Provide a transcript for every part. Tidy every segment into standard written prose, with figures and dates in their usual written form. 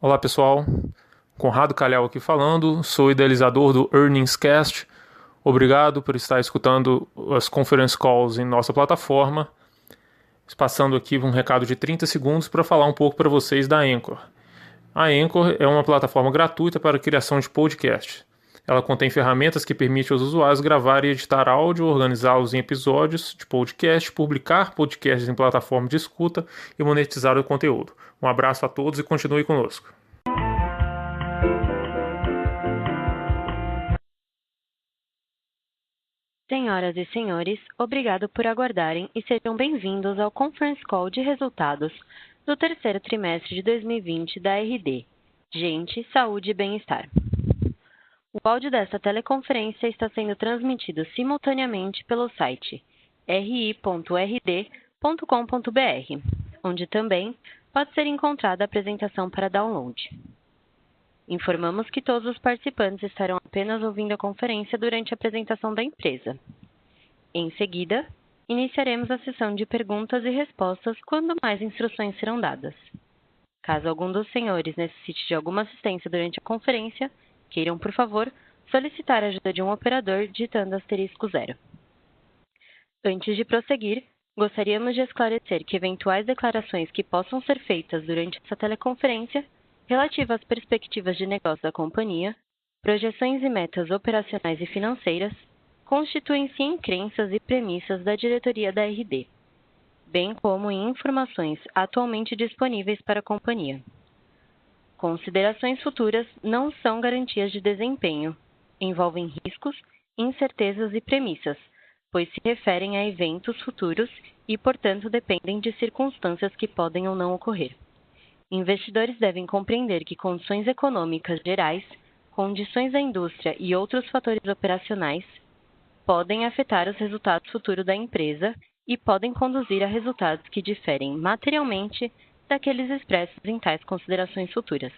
Olá pessoal, Conrado Calhau aqui falando, sou idealizador do Earnings Cast. Obrigado por estar escutando as conference calls em nossa plataforma. Passando aqui um recado de 30 segundos para falar um pouco para vocês da Anchor. A Anchor é uma plataforma gratuita para a criação de podcasts. Ela contém ferramentas que permitem aos usuários gravar e editar áudio, organizá-los em episódios de podcast, publicar podcasts em plataforma de escuta e monetizar o conteúdo. Um abraço a todos e continue conosco. Senhoras e senhores, obrigado por aguardarem e sejam bem-vindos ao Conference Call de resultados do terceiro trimestre de 2020 da RD, Gente, Saúde e Bem-Estar. O áudio desta teleconferência está sendo transmitido simultaneamente pelo site ri.rd.com.br, onde também pode ser encontrada a apresentação para download. Informamos que todos os participantes estarão apenas ouvindo a conferência durante a apresentação da empresa. Em seguida, iniciaremos a sessão de perguntas e respostas quando mais instruções serão dadas. Caso algum dos senhores necessite de alguma assistência durante a conferência, queiram, por favor, solicitar a ajuda de um operador digitando *0. Antes de prosseguir, gostaríamos de esclarecer que eventuais declarações que possam ser feitas durante essa teleconferência relativa às perspectivas de negócio da companhia, projeções e metas operacionais e financeiras, constituem-se em crenças e premissas da diretoria da RD, bem como em informações atualmente disponíveis para a companhia. Considerações futuras não são garantias de desempenho, envolvem riscos, incertezas e premissas, pois se referem a eventos futuros e, portanto, dependem de circunstâncias que podem ou não ocorrer. Investidores devem compreender que condições econômicas gerais, condições da indústria e outros fatores operacionais podem afetar os resultados futuros da empresa e podem conduzir a resultados que diferem materialmente daqueles expressos em tais considerações futuras.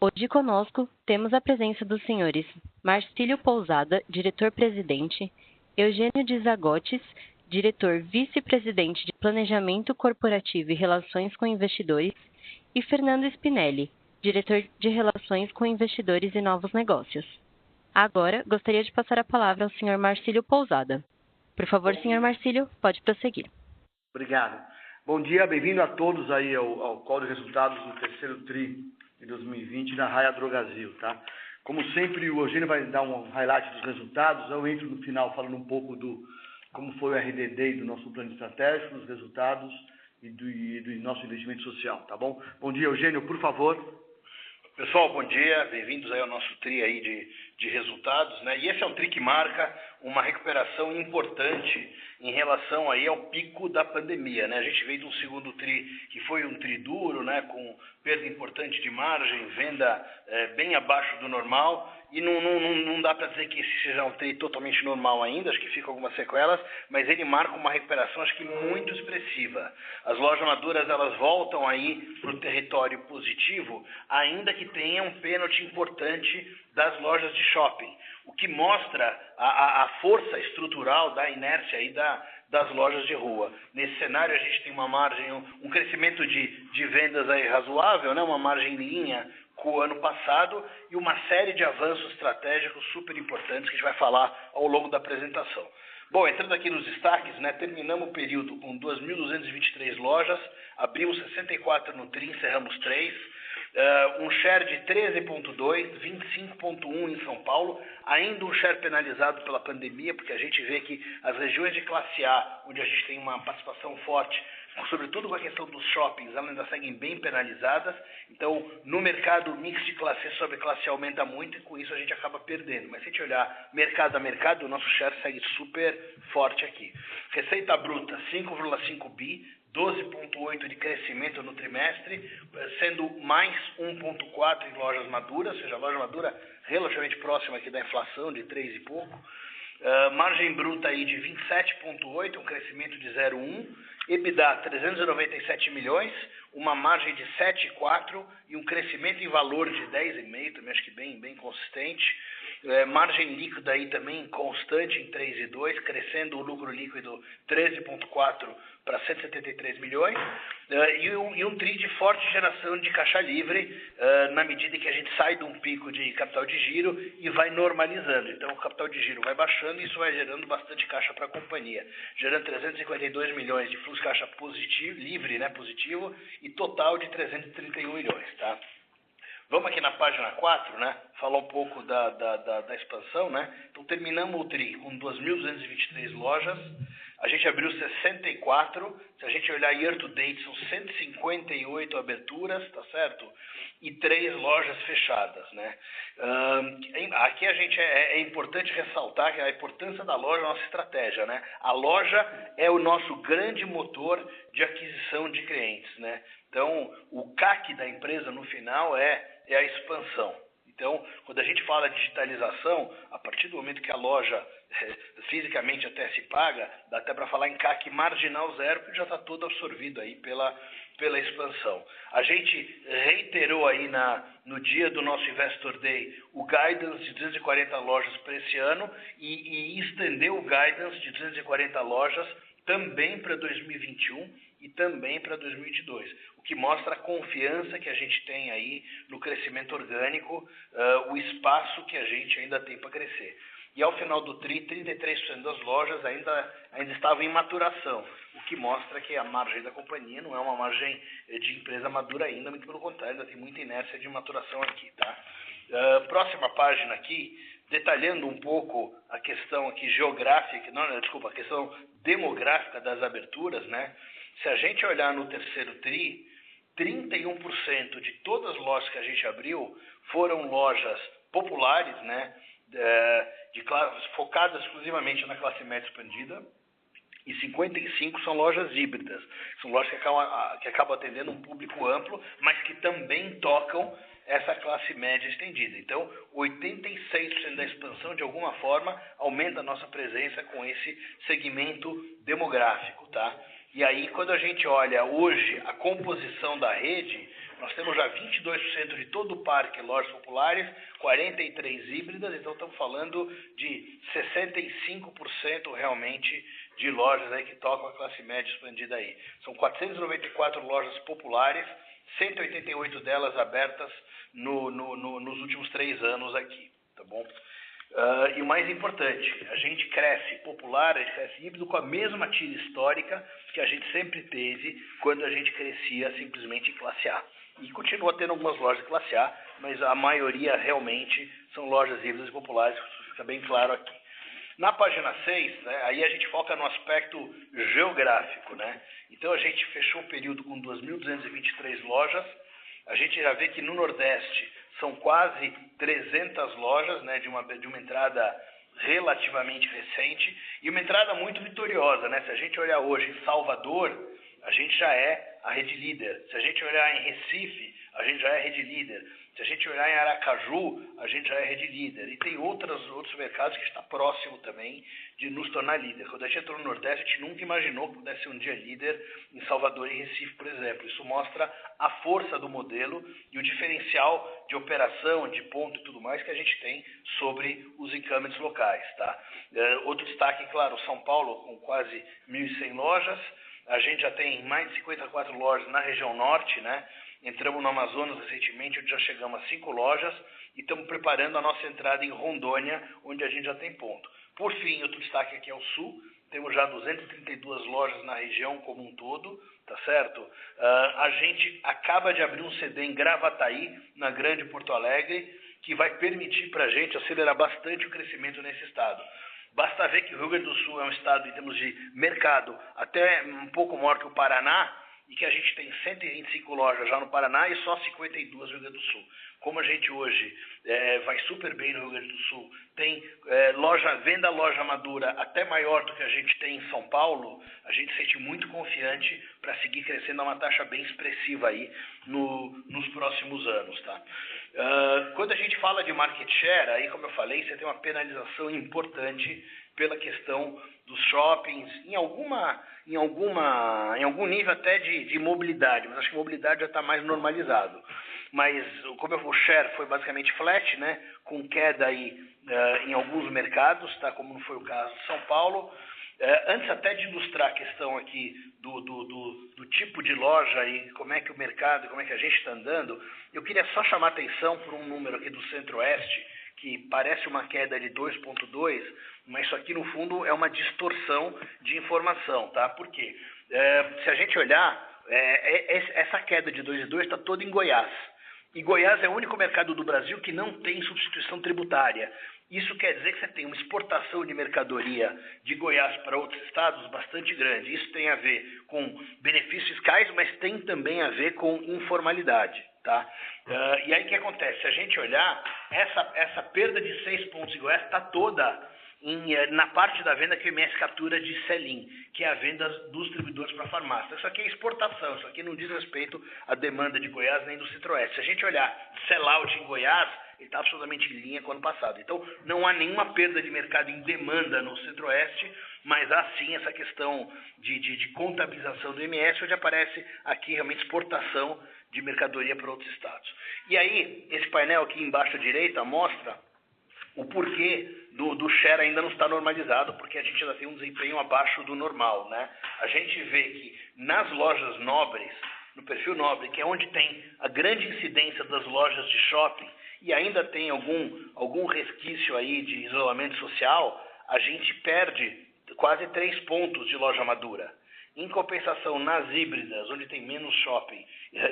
Hoje conosco temos a presença dos senhores Marcílio Pousada, diretor-presidente, Eugênio de Zagotes, diretor vice-presidente de Planejamento Corporativo e Relações com Investidores, e Fernando Spinelli, diretor de Relações com Investidores e Novos Negócios. Agora, gostaria de passar a palavra ao Sr. Marcílio Pousada. Por favor, Sr. Marcílio, pode prosseguir. Obrigado. Bom dia, bem-vindo a todos aí ao call de resultados do terceiro TRI de 2020 na Raia Drogasil, tá? Como sempre, o Eugênio vai dar um highlight dos resultados, eu entro no final falando um poupouco do como foi o RDD do nosso plano estratégico, dos resultados e do nosso investimento social, tá bom? Bom dia, Eugênio, por favor. Pessoal, bom dia, bem-vindos aí ao nosso TRI aí de resultados, né? E esse é um TRI que marca uma recuperação importante em relação aí ao pico da pandemia, né? A gente veio de um segundo TRI que foi um TRI duro, né? Com perda importante de margem, venda bem abaixo do normal. E não dá para dizer que esse seja um TRI totalmente normal ainda, acho que ficam algumas sequelas, mas ele marca uma recuperação, acho que muito expressiva. As lojas maduras, elas voltam aí para o território positivo, ainda que tenha um pênalti importante das lojas de shopping, o que mostra a força estrutural da inércia aí das lojas de rua. Nesse cenário, a gente tem uma margem, um crescimento de vendas aí razoável, né? Uma margem em linha com o ano passado e uma série de avanços estratégicos super importantes que a gente vai falar ao longo da apresentação. Bom, entrando aqui nos destaques, né, terminamos o período com 2.223 lojas, abrimos 64 no TRI, encerramos 3, um share de 13,2, 25,1 em São Paulo, ainda um share penalizado pela pandemia, porque a gente vê que as regiões de classe A, onde a gente tem uma participação forte, sobretudo com a questão dos shoppings, elas ainda seguem bem penalizadas. Então, no mercado, o mix de classe C sobre classe A aumenta muito e com isso a gente acaba perdendo. Mas se a gente olhar mercado a mercado, o nosso share segue super forte aqui. Receita bruta, 5,5 bi, 12,8 de crescimento no trimestre, sendo mais 1,4 em lojas maduras, ou seja, a loja madura relativamente próxima aqui da inflação, de 3 e pouco. Margem bruta aí de 27,8, um crescimento de 0,1. EBITDA 397 milhões, uma margem de 7,4 e um crescimento em valor de 10,5, também acho que bem consistente. Margem líquida aí também constante em 3,2, crescendo o lucro líquido 13,4 para 173 milhões, e um TRI de forte geração de caixa livre, na medida que a gente sai de um pico de capital de giro e vai normalizando. Então o capital de giro vai baixando e isso vai gerando bastante caixa para a companhia, gerando 352 milhões de fluxo de caixa positivo, livre, né, positivo, e total de 331 milhões, tá? Vamos aqui na página 4, né, falar um pouco da expansão, né? Então terminamos o TRI com 2.223 lojas, a gente abriu 64, se a gente olhar year to date são 158 aberturas, tá certo? E 3 lojas fechadas, né? Aqui a gente é importante ressaltar que a importância da loja é a nossa estratégia, né? A loja é o nosso grande motor de aquisição de clientes, né? Então, o CAC da empresa no final é a expansão. Então, quando a gente fala de digitalização, a partir do momento que a loja fisicamente até se paga, dá até para falar em CAC marginal zero, porque já está todo absorvido aí pela expansão. A gente reiterou aí no dia do nosso Investor Day o guidance de 240 lojas para esse ano e estendeu o guidance de 240 lojas também para 2021 e também para 2022, o que mostra a confiança que a gente tem aí no crescimento orgânico, o espaço que a gente ainda tem para crescer. E ao final do TRI, 33% das lojas ainda estavam em maturação, o que mostra que a margem da companhia não é uma margem de empresa madura ainda, muito pelo contrário, ainda tem muita inércia de maturação aqui, tá? Próxima página aqui, detalhando um pouco a questão aqui geográfica, a questão demográfica das aberturas, né? Se a gente olhar no terceiro TRI, 31% de todas as lojas que a gente abriu foram lojas populares, né? Focadas exclusivamente na classe média expandida, e 55 são lojas híbridas, são lojas que acabam atendendo um público amplo, mas que também tocam essa classe média estendida. Então, 86% da expansão, de alguma forma, aumenta a nossa presença com esse segmento demográfico, tá? E aí, quando a gente olha hoje a composição da rede, nós temos já 22% de todo o parque lojas populares, 43 híbridas, então estamos falando de 65% realmente de lojas aí que tocam a classe média expandida aí. São 494 lojas populares, 188 delas abertas nos últimos 3 anos aqui, tá bom? E o mais importante, a gente cresce popular, a gente cresce híbrido com a mesma tira histórica que a gente sempre teve quando a gente crescia simplesmente em classe A. E continua tendo algumas lojas de classe A, mas a maioria realmente são lojas híbridas e populares, isso fica bem claro aqui. Na página 6, né, aí a gente foca no aspecto geográfico, né? Então a gente fechou o período com 2.223 lojas, a gente já vê que no Nordeste são quase 300 lojas, né, de uma entrada relativamente recente e uma entrada muito vitoriosa, né? Se a gente olhar hoje em Salvador, a gente já é a rede líder. Se a gente olhar em Recife, a gente já é a rede líder. Se a gente olhar em Aracaju, a gente já é rede líder. E tem outros mercados que está próximo também de nos tornar líder. Quando a gente entrou no Nordeste, a gente nunca imaginou que pudesse ser um dia líder em Salvador e Recife, por exemplo. Isso mostra a força do modelo e o diferencial de operação, de ponto e tudo mais que a gente tem sobre os incumbents locais, tá? Outro destaque, claro, São Paulo com quase 1.100 lojas. A gente já tem mais de 54 lojas na região norte, né? Entramos no Amazonas recentemente, onde já chegamos a 5 lojas e estamos preparando a nossa entrada em Rondônia, onde a gente já tem ponto. Por fim, outro destaque aqui é o Sul. Temos já 232 lojas na região como um todo, tá certo? A gente acaba de abrir um CD em Gravataí, na Grande Porto Alegre, que vai permitir para a gente acelerar bastante o crescimento nesse estado. Basta ver que o Rio Grande do Sul é um estado, em termos de mercado, até um pouco maior que o Paraná, e que a gente tem 125 lojas já no Paraná e só 52 no Rio Grande do Sul. Como a gente hoje vai super bem no Rio Grande do Sul, tem venda loja madura até maior do que a gente tem em São Paulo, a gente se sente muito confiante para seguir crescendo a uma taxa bem expressiva aí nos próximos anos, tá? Quando a gente fala de market share, aí como eu falei, você tem uma penalização importante pela questão dos shoppings, em algum nível até de mobilidade, mas acho que mobilidade já está mais normalizado. mas como o share foi basicamente flat, né, com queda aí em alguns mercados, tá, como não foi o caso de São Paulo. Antes até de ilustrar a questão aqui do tipo de loja e como é que o mercado, como é que a gente está andando, eu queria só chamar atenção para um número aqui do Centro-Oeste, que parece uma queda de 2,2, mas isso aqui no fundo é uma distorção de informação, tá? Por quê? Se a gente olhar, essa queda de 2,2 está toda em Goiás. E Goiás é o único mercado do Brasil que não tem substituição tributária. Isso quer dizer que você tem uma exportação de mercadoria de Goiás para outros estados bastante grande. Isso tem a ver com benefícios fiscais, mas tem também a ver com informalidade. Tá? E aí o que acontece? Se a gente olhar, essa perda de 6 pontos em Goiás está toda na parte da venda que o IMS captura de sell-in, que é a venda dos distribuidores para a farmácia. Isso aqui é exportação, isso aqui não diz respeito à demanda de Goiás nem do Centro-Oeste. Se a gente olhar sell-out em Goiás, ele está absolutamente em linha com o ano passado. Então, não há nenhuma perda de mercado em demanda no Centro-Oeste, mas há sim essa questão de contabilização do IMS, onde aparece aqui realmente exportação de mercadoria para outros estados. E aí, esse painel aqui embaixo à direita mostra o porquê do share ainda não está normalizado, porque a gente ainda tem um desempenho abaixo do normal, né? A gente vê que nas lojas nobres, no perfil nobre, que é onde tem a grande incidência das lojas de shopping, e ainda tem algum resquício aí de isolamento social, a gente perde quase 3 pontos de loja madura. Em compensação, nas híbridas, onde tem menos shopping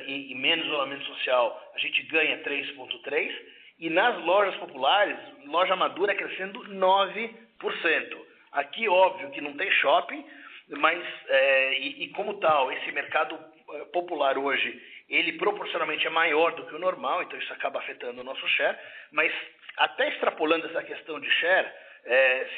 e menos isolamento social, a gente ganha 3,3%. E nas lojas populares, loja madura crescendo 9%. Aqui, óbvio que não tem shopping, mas e como tal, esse mercado popular hoje, ele proporcionalmente é maior do que o normal, então isso acaba afetando o nosso share. Mas até extrapolando essa questão de share,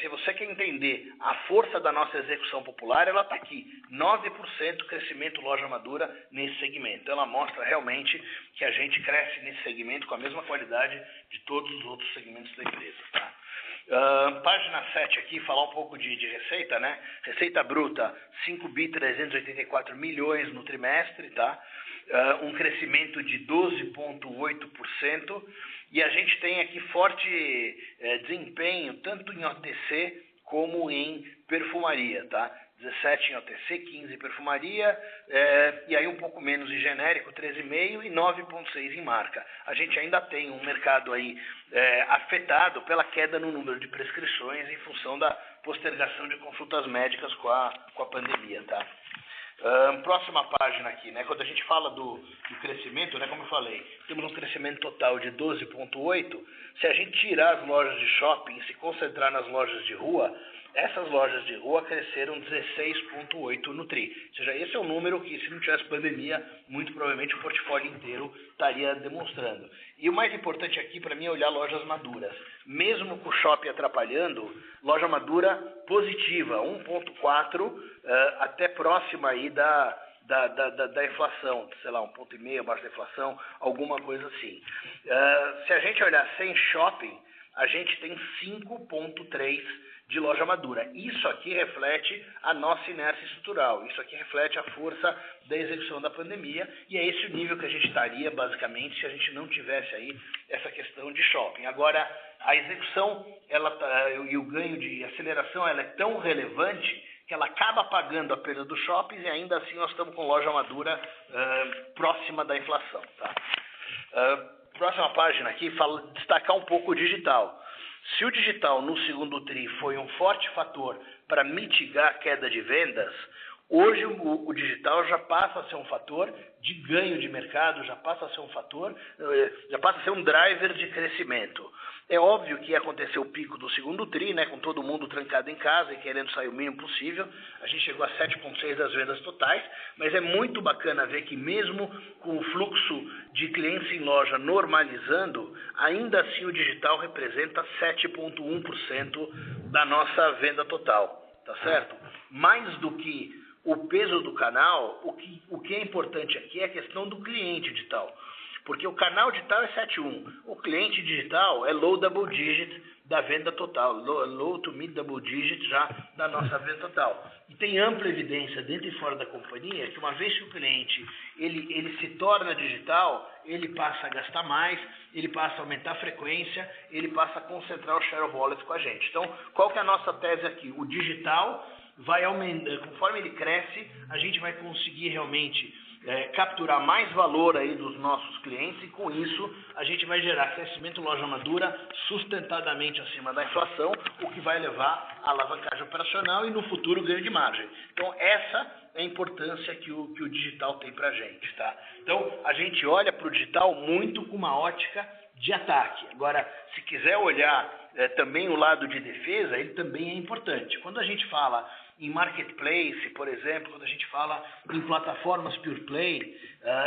se você quer entender a força da nossa execução popular, ela está aqui, 9% crescimento loja madura nesse segmento. Ela mostra realmente que a gente cresce nesse segmento com a mesma qualidade de todos os outros segmentos da empresa. Tá? Página 7 aqui, falar um pouco de receita, né? Receita bruta, 5.384 milhões no trimestre, tá? Um crescimento de 12,8%, e a gente tem aqui forte desempenho tanto em OTC como em perfumaria, tá? 17 em OTC, 15 em perfumaria, e aí um pouco menos em genérico, 13,5 e 9,6 em marca. A gente ainda tem um mercado aí afetado pela queda no número de prescrições em função da postergação de consultas médicas com a pandemia, tá? Próxima página aqui, né? Quando a gente fala do crescimento, né? Como eu falei, temos um crescimento total de 12,8%. Se a gente tirar as lojas de shopping e se concentrar nas lojas de rua, essas lojas de rua cresceram 16,8% no TRI. Ou seja, esse é um número que, se não tivesse pandemia, muito provavelmente o portfólio inteiro estaria demonstrando. E o mais importante aqui, para mim, é olhar lojas maduras. Mesmo com o shopping atrapalhando, loja madura positiva, 1,4%, até próxima aí da inflação, sei lá, 1,5% abaixo da inflação, alguma coisa assim. Se a gente olhar sem shopping, a gente tem 5,3% de loja madura. Isso aqui reflete a nossa inércia estrutural, isso aqui reflete a força da execução da pandemia, e é esse o nível que a gente estaria, basicamente, se a gente não tivesse aí essa questão de shopping. Agora, a execução e o ganho de aceleração, ela é tão relevante que ela acaba pagando a perda dos shoppings, e ainda assim nós estamos com loja madura próxima da inflação. Tá? Próxima página aqui, destacar um pouco o digital. Se o digital no segundo TRI foi um forte fator para mitigar a queda de vendas, hoje o digital já passa a ser um fator de ganho de mercado, já passa a ser um driver de crescimento. É óbvio que aconteceu o pico do segundo TRI, né, com todo mundo trancado em casa e querendo sair o mínimo possível. A gente chegou a 7,6% das vendas totais, mas é muito bacana ver que mesmo com o fluxo de clientes em loja normalizando, ainda assim o digital representa 7,1% da nossa venda total, tá certo? Mais do que o peso do canal, o que é importante aqui é a questão do cliente digital. Porque o canal digital é 7,1%, o cliente digital é low double digit da venda total, low to mid double digit já da nossa venda total. E tem ampla evidência dentro e fora da companhia que uma vez que o cliente ele se torna digital, ele passa a gastar mais, ele passa a aumentar a frequência, ele passa a concentrar o share of wallet com a gente. Então, qual que é a nossa tese aqui? O digital vai aumentar, conforme ele cresce, a gente vai conseguir realmente capturar mais valor aí dos nossos clientes e com isso a gente vai gerar crescimento loja madura sustentadamente acima da inflação, o que vai levar a alavancagem operacional e no futuro ganho de margem. Então essa é a importância que o digital tem para a gente, tá? Então a gente olha para o digital muito com uma ótica de ataque. Agora, se quiser olhar também o lado de defesa, ele também é importante. Quando a gente fala em marketplace, por exemplo, quando a gente fala em plataformas pure play,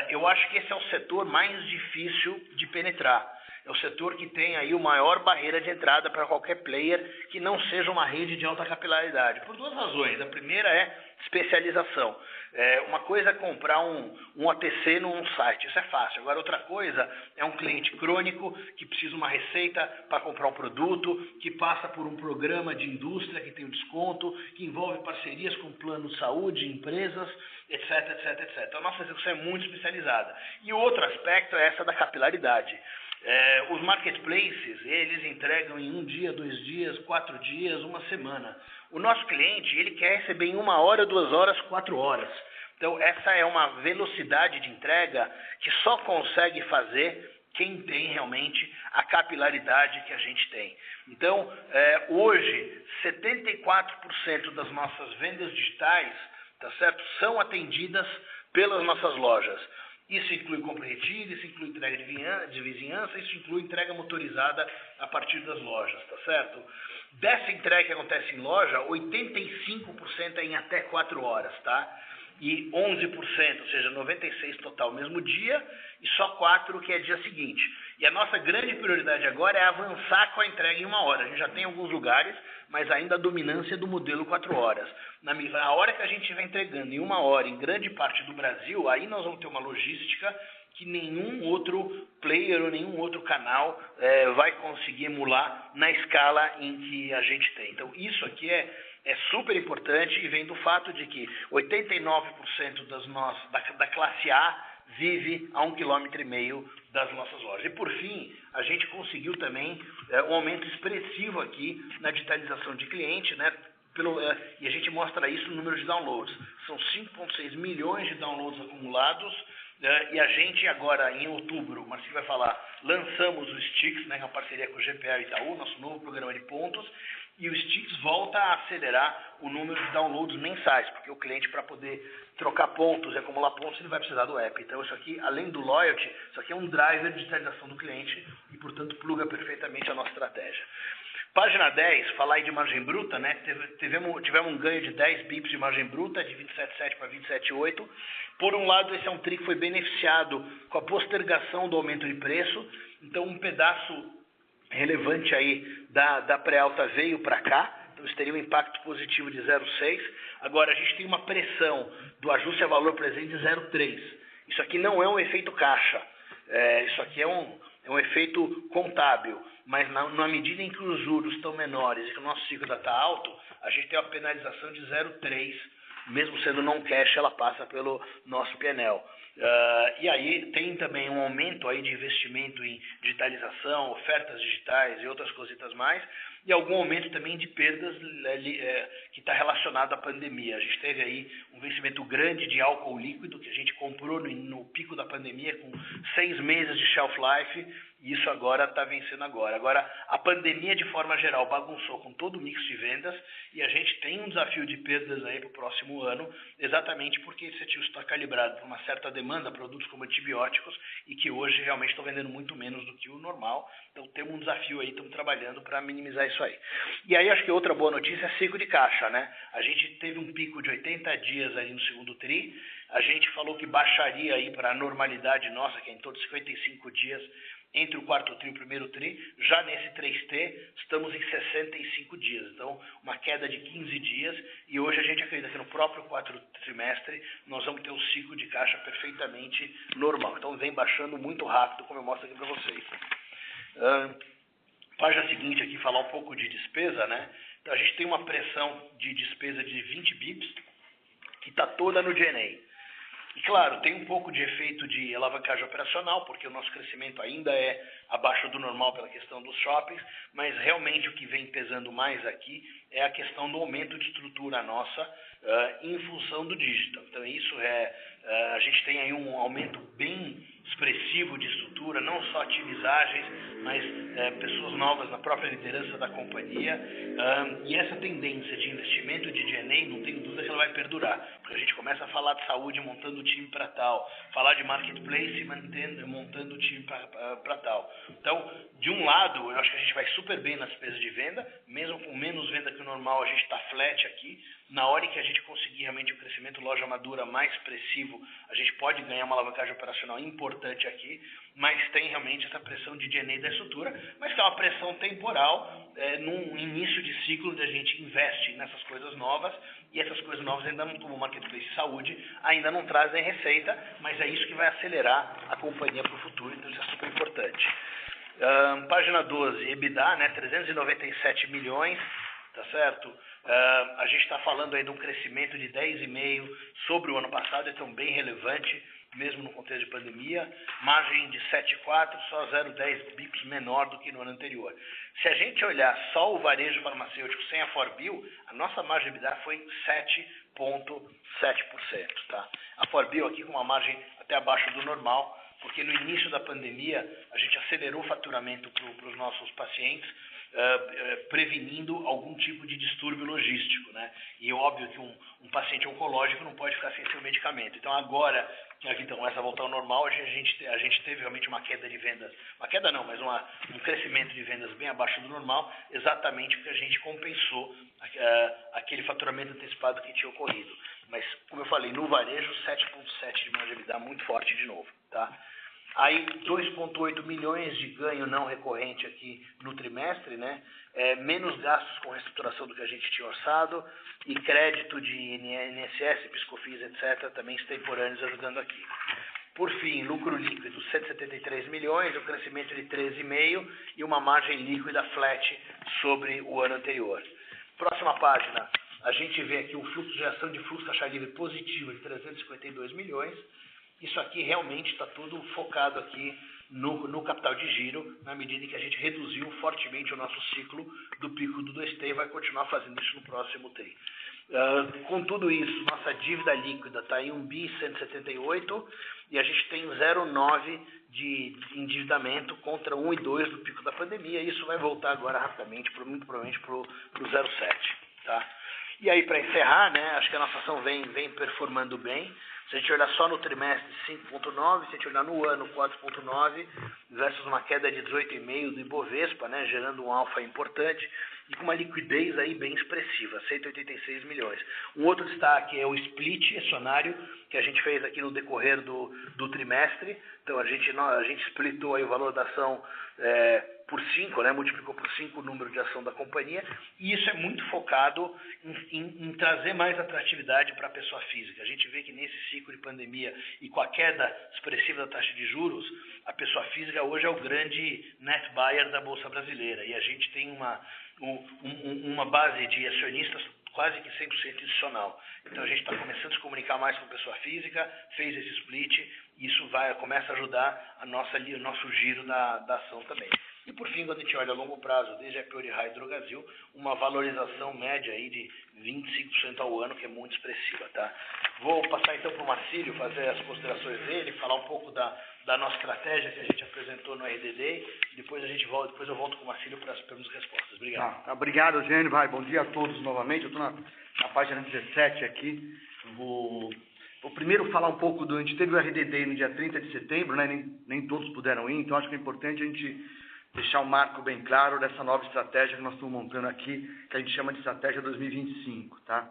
eu acho que esse é o setor mais difícil de penetrar. É o setor que tem aí a maior barreira de entrada para qualquer player que não seja uma rede de alta capilaridade. Por duas razões. A primeira é especialização. Uma coisa é comprar um OTC num site, isso é fácil. Agora outra coisa é um cliente crônico que precisa de uma receita para comprar um produto, que passa por um programa de indústria que tem um desconto, que envolve parcerias com plano de saúde, empresas, etc, etc, etc. Então a nossa execução é muito especializada. E o outro aspecto é essa da capilaridade. Os marketplaces, eles entregam em 1 dia, 2 dias, 4 dias, 1 semana. O nosso cliente, ele quer receber em 1 hora, 2 horas, 4 horas. Então, essa é uma velocidade de entrega que só consegue fazer quem tem realmente a capilaridade que a gente tem. Então, hoje, 74% das nossas vendas digitais, tá certo, são atendidas pelas nossas lojas. Isso inclui compra e retiro, isso inclui entrega de vizinhança, isso inclui entrega motorizada a partir das lojas, tá certo? Dessa entrega que acontece em loja, 85% é em até 4 horas, tá? E 11%, ou seja, 96% total mesmo dia, e só 4% que é dia seguinte. E a nossa grande prioridade agora é avançar com a entrega em 1 hora. A gente já tem alguns lugares, mas ainda a dominância do modelo 4 horas. Na hora que a gente estiver entregando em 1 hora em grande parte do Brasil, aí nós vamos ter uma logística que nenhum outro player ou nenhum outro canal vai conseguir emular na escala em que a gente tem. Então isso aqui é super importante e vem do fato de que 89% da classe A vive a 1,5 km das nossas lojas. E por fim, a gente conseguiu também um aumento expressivo aqui na digitalização de cliente, né? E a gente mostra isso no número de downloads. São 5,6 milhões de downloads acumulados, e a gente agora, em outubro, o Marcinho vai falar, lançamos o Stix, né, que é uma parceria com o GPA e Itaú, nosso novo programa de pontos, e o Stix volta a acelerar o número de downloads mensais, porque o cliente, para poder trocar pontos e acumular pontos, ele vai precisar do app. Então isso aqui, além do loyalty, isso aqui é um driver de digitalização do cliente e, portanto, pluga perfeitamente a nossa estratégia. Página 10, falar aí de margem bruta, né? Tivemos um ganho de 10 bips de margem bruta, de 27,7 para 27,8. Por um lado, esse é um TRI que foi beneficiado com a postergação do aumento de preço, então um pedaço relevante aí da pré-alta veio para cá, então isso teria um impacto positivo de 0,6. Agora, a gente tem uma pressão do ajuste a valor presente de 0,3. Isso aqui não é um efeito caixa, isso aqui é um efeito contábil, mas na medida em que os juros estão menores e que o nosso ciclo está alto, a gente tem uma penalização de 0,3, mesmo sendo non-cash, ela passa pelo nosso PNL. E aí tem também um aumento aí de investimento em digitalização, ofertas digitais e outras cositas mais, e algum aumento também de perdas que está relacionado à pandemia. A gente teve aí um vencimento grande de álcool líquido que a gente comprou no pico da pandemia com 6 meses de shelf life, e isso agora está vencendo agora. Agora, a pandemia de forma geral bagunçou com todo o mix de vendas e a gente tem um desafio de perdas aí para o próximo ano, exatamente porque esse ativo está calibrado para uma certa demanda, produtos como antibióticos, e que hoje realmente estão vendendo muito menos do que o normal. Então temos um desafio aí, estamos trabalhando para minimizar isso aí. E aí acho que outra boa notícia é ciclo de caixa, né? A gente teve um pico de 80 dias aí no segundo TRI, a gente falou que baixaria aí para a normalidade nossa, que é em torno de 55 dias, entre o quarto TRI e o primeiro TRI. Já nesse 3T, estamos em 65 dias, então uma queda de 15 dias, e hoje a gente acredita que no próprio quarto trimestre nós vamos ter um ciclo de caixa perfeitamente normal. Então vem baixando muito rápido, como eu mostro aqui para vocês. Página seguinte aqui, falar um pouco de despesa, né? Então a gente tem uma pressão de despesa de 20 bips, que está toda no G&A. E claro, tem um pouco de efeito de alavancagem operacional, porque o nosso crescimento ainda é abaixo do normal pela questão dos shoppings, mas realmente o que vem pesando mais aqui é a questão do aumento de estrutura nossa em função do digital. Então isso a gente tem aí um aumento bem expressivo de estrutura, não só timizagens, mas pessoas novas na própria liderança da companhia. E essa tendência de investimento de G&A, não tenho dúvida que ela vai perdurar, porque a gente começa a falar de saúde montando o time para tal, falar de marketplace montando o time para tal. Então, de um lado, eu acho que a gente vai super bem nas despesas de venda, mesmo com menos venda que o normal, a gente está flat aqui. Na hora que a gente conseguir realmente o crescimento loja madura mais expressivo, a gente pode ganhar uma alavancagem operacional importante aqui, mas tem realmente essa pressão de G&A da estrutura, mas que é uma pressão temporal, num início de ciclo onde a gente investe nessas coisas novas, e essas coisas novas ainda não, como Marketplace e Saúde, ainda não trazem receita, mas é isso que vai acelerar a companhia para o futuro, então isso é super importante. Página 12, EBITDA, né, 397 milhões, tá certo? A gente está falando aí de um crescimento de 10,5% sobre o ano passado, então bem relevante, mesmo no contexto de pandemia. Margem de 7,4%, só 0,10 bips menor do que no ano anterior. Se a gente olhar só o varejo farmacêutico sem a Forbio, a nossa margem de EBITDA foi 7,7%. Tá? A Forbio aqui com uma margem até abaixo do normal, porque no início da pandemia a gente acelerou o faturamento para os nossos pacientes, prevenindo algum tipo de distúrbio logístico, né? E é óbvio que um paciente oncológico não pode ficar sem seu medicamento. Então agora, que aqui começa a voltar ao normal, a gente teve realmente uma queda de vendas, uma queda não, mas um crescimento de vendas bem abaixo do normal, exatamente porque a gente compensou aquele faturamento antecipado que tinha ocorrido. Mas, como eu falei, no varejo, 7,7 de margem de EBITDA muito forte de novo, tá? Aí, 2,8 milhões de ganho não recorrente aqui no trimestre, né? Menos gastos com reestruturação do que a gente tinha orçado e crédito de INSS, PiscoFins, etc., também extemporâneos ajudando aqui. Por fim, lucro líquido, 173 milhões, um crescimento de 13,5% e uma margem líquida flat sobre o ano anterior. Próxima página, a gente vê aqui um fluxo de geração de fluxo caixa livre positivo de 352 milhões. Isso aqui realmente está tudo focado aqui no capital de giro, na medida em que a gente reduziu fortemente o nosso ciclo do pico do 2T e vai continuar fazendo isso no próximo TRI. Com tudo isso, nossa dívida líquida está em 1.178 e a gente tem 0,9 de endividamento contra 1,2 do pico da pandemia. Isso vai voltar agora rapidamente, muito provavelmente para o 0,7. Tá? E aí, para encerrar, né, acho que a nossa ação vem performando bem. Se a gente olhar só no trimestre, 5,9%, se a gente olhar no ano, 4,9%, versus uma queda de 18,5% do Ibovespa, né, gerando um alfa importante, e com uma liquidez aí bem expressiva, 186 milhões. Um outro destaque é o split acionário que a gente fez aqui no decorrer do trimestre. Então a gente splitou aí o valor da ação por 5, né, multiplicou por 5 o número de ação da companhia, e isso é muito focado em trazer mais atratividade para a pessoa física. A gente vê que nesse ciclo de pandemia e com a queda expressiva da taxa de juros, a pessoa física hoje é o grande net buyer da Bolsa Brasileira, e a gente tem uma base de acionistas quase que 100% institucional. Então a gente está começando a se comunicar mais com a pessoa física, fez esse split, e isso começa a ajudar o nosso giro da ação também. E por fim, quando a gente olha a longo prazo, desde a IPO de Raia Drogasil, uma valorização média aí de 25% ao ano, que é muito expressiva, tá? Vou passar então para o Marcílio fazer as considerações dele, falar um pouco da nossa estratégia que a gente apresentou no RDD, e depois eu volto com o Marcílio para as perguntas e respostas. Obrigado. Obrigado, Eugênio. Bom dia a todos novamente. Eu estou na página 17 aqui. Vou primeiro falar um pouco a gente teve o RDD no dia 30 de setembro, né? Nem todos puderam ir, então acho que é importante a gente deixar um marco bem claro dessa nova estratégia que nós estamos montando aqui, que a gente chama de Estratégia 2025, tá?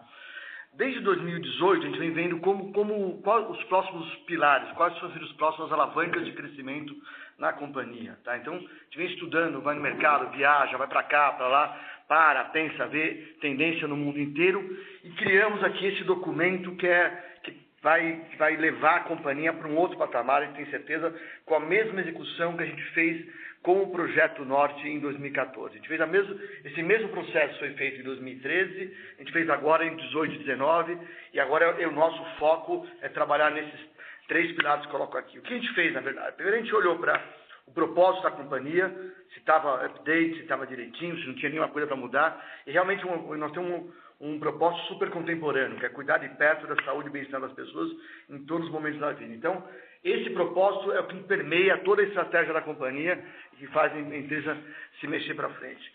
Desde 2018, a gente vem vendo quais os próximos pilares, quais vão ser os próximos alavancas de crescimento na companhia, tá? Então, a gente vem estudando, vai no mercado, viaja, vai para cá, para lá, pensa, vê tendência no mundo inteiro, e criamos aqui esse documento que vai levar a companhia para um outro patamar, a gente tem certeza, com a mesma execução que a gente fez com o Projeto Norte em 2014. A gente fez esse mesmo processo foi feito em 2013, a gente fez agora em 18 e 19, e agora o nosso foco é trabalhar nesses 3 pilares que eu coloco aqui. O que a gente fez, na verdade? Primeiro a gente olhou para o propósito da companhia, se estava update, se estava direitinho, se não tinha nenhuma coisa para mudar, e realmente nós temos um propósito super contemporâneo, que é cuidar de perto da saúde e bem-estar das pessoas em todos os momentos da vida. Então, esse propósito é o que permeia toda a estratégia da companhia e que faz a empresa se mexer para frente.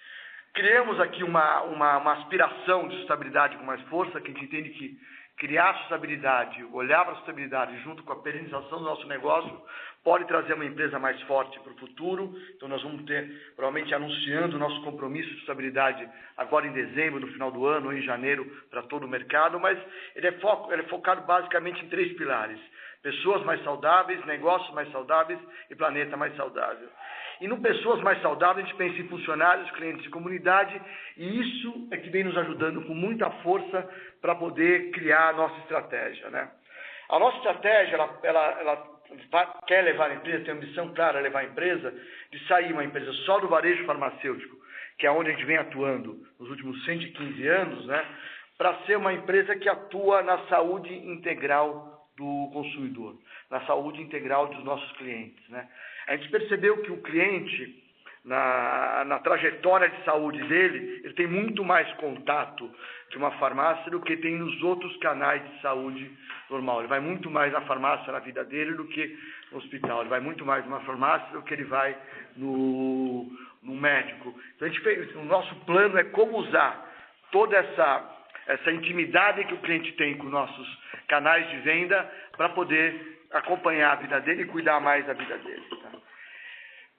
Criamos aqui uma aspiração de sustentabilidade com mais força, que a gente entende que criar sustentabilidade, olhar para a sustentabilidade junto com a perenização do nosso negócio, pode trazer uma empresa mais forte para o futuro. Então nós vamos ter, provavelmente, anunciando o nosso compromisso de sustentabilidade agora em dezembro, no final do ano, ou em janeiro, para todo o mercado, mas ele é focado basicamente em 3 pilares: pessoas mais saudáveis, negócios mais saudáveis e planeta mais saudável. E no pessoas mais saudáveis, a gente pensa em funcionários, clientes e comunidade, e isso é que vem nos ajudando com muita força para poder criar a nossa estratégia, né? A nossa estratégia, ela quer levar a empresa, tem a ambição clara de levar a empresa, de sair uma empresa só do varejo farmacêutico, que é onde a gente vem atuando nos últimos 115 anos, né, para ser uma empresa que atua na saúde integral do consumidor, na saúde integral dos nossos clientes, né? A gente percebeu que o cliente, na trajetória de saúde dele, ele tem muito mais contato de uma farmácia do que tem nos outros canais de saúde normal. Ele vai muito mais na farmácia na vida dele do que no hospital. Ele vai muito mais numa farmácia do que ele vai no médico. Então, o nosso plano é como usar toda essa intimidade que o cliente tem com nossos canais de venda para poder acompanhar a vida dele e cuidar mais da vida dele. Tá?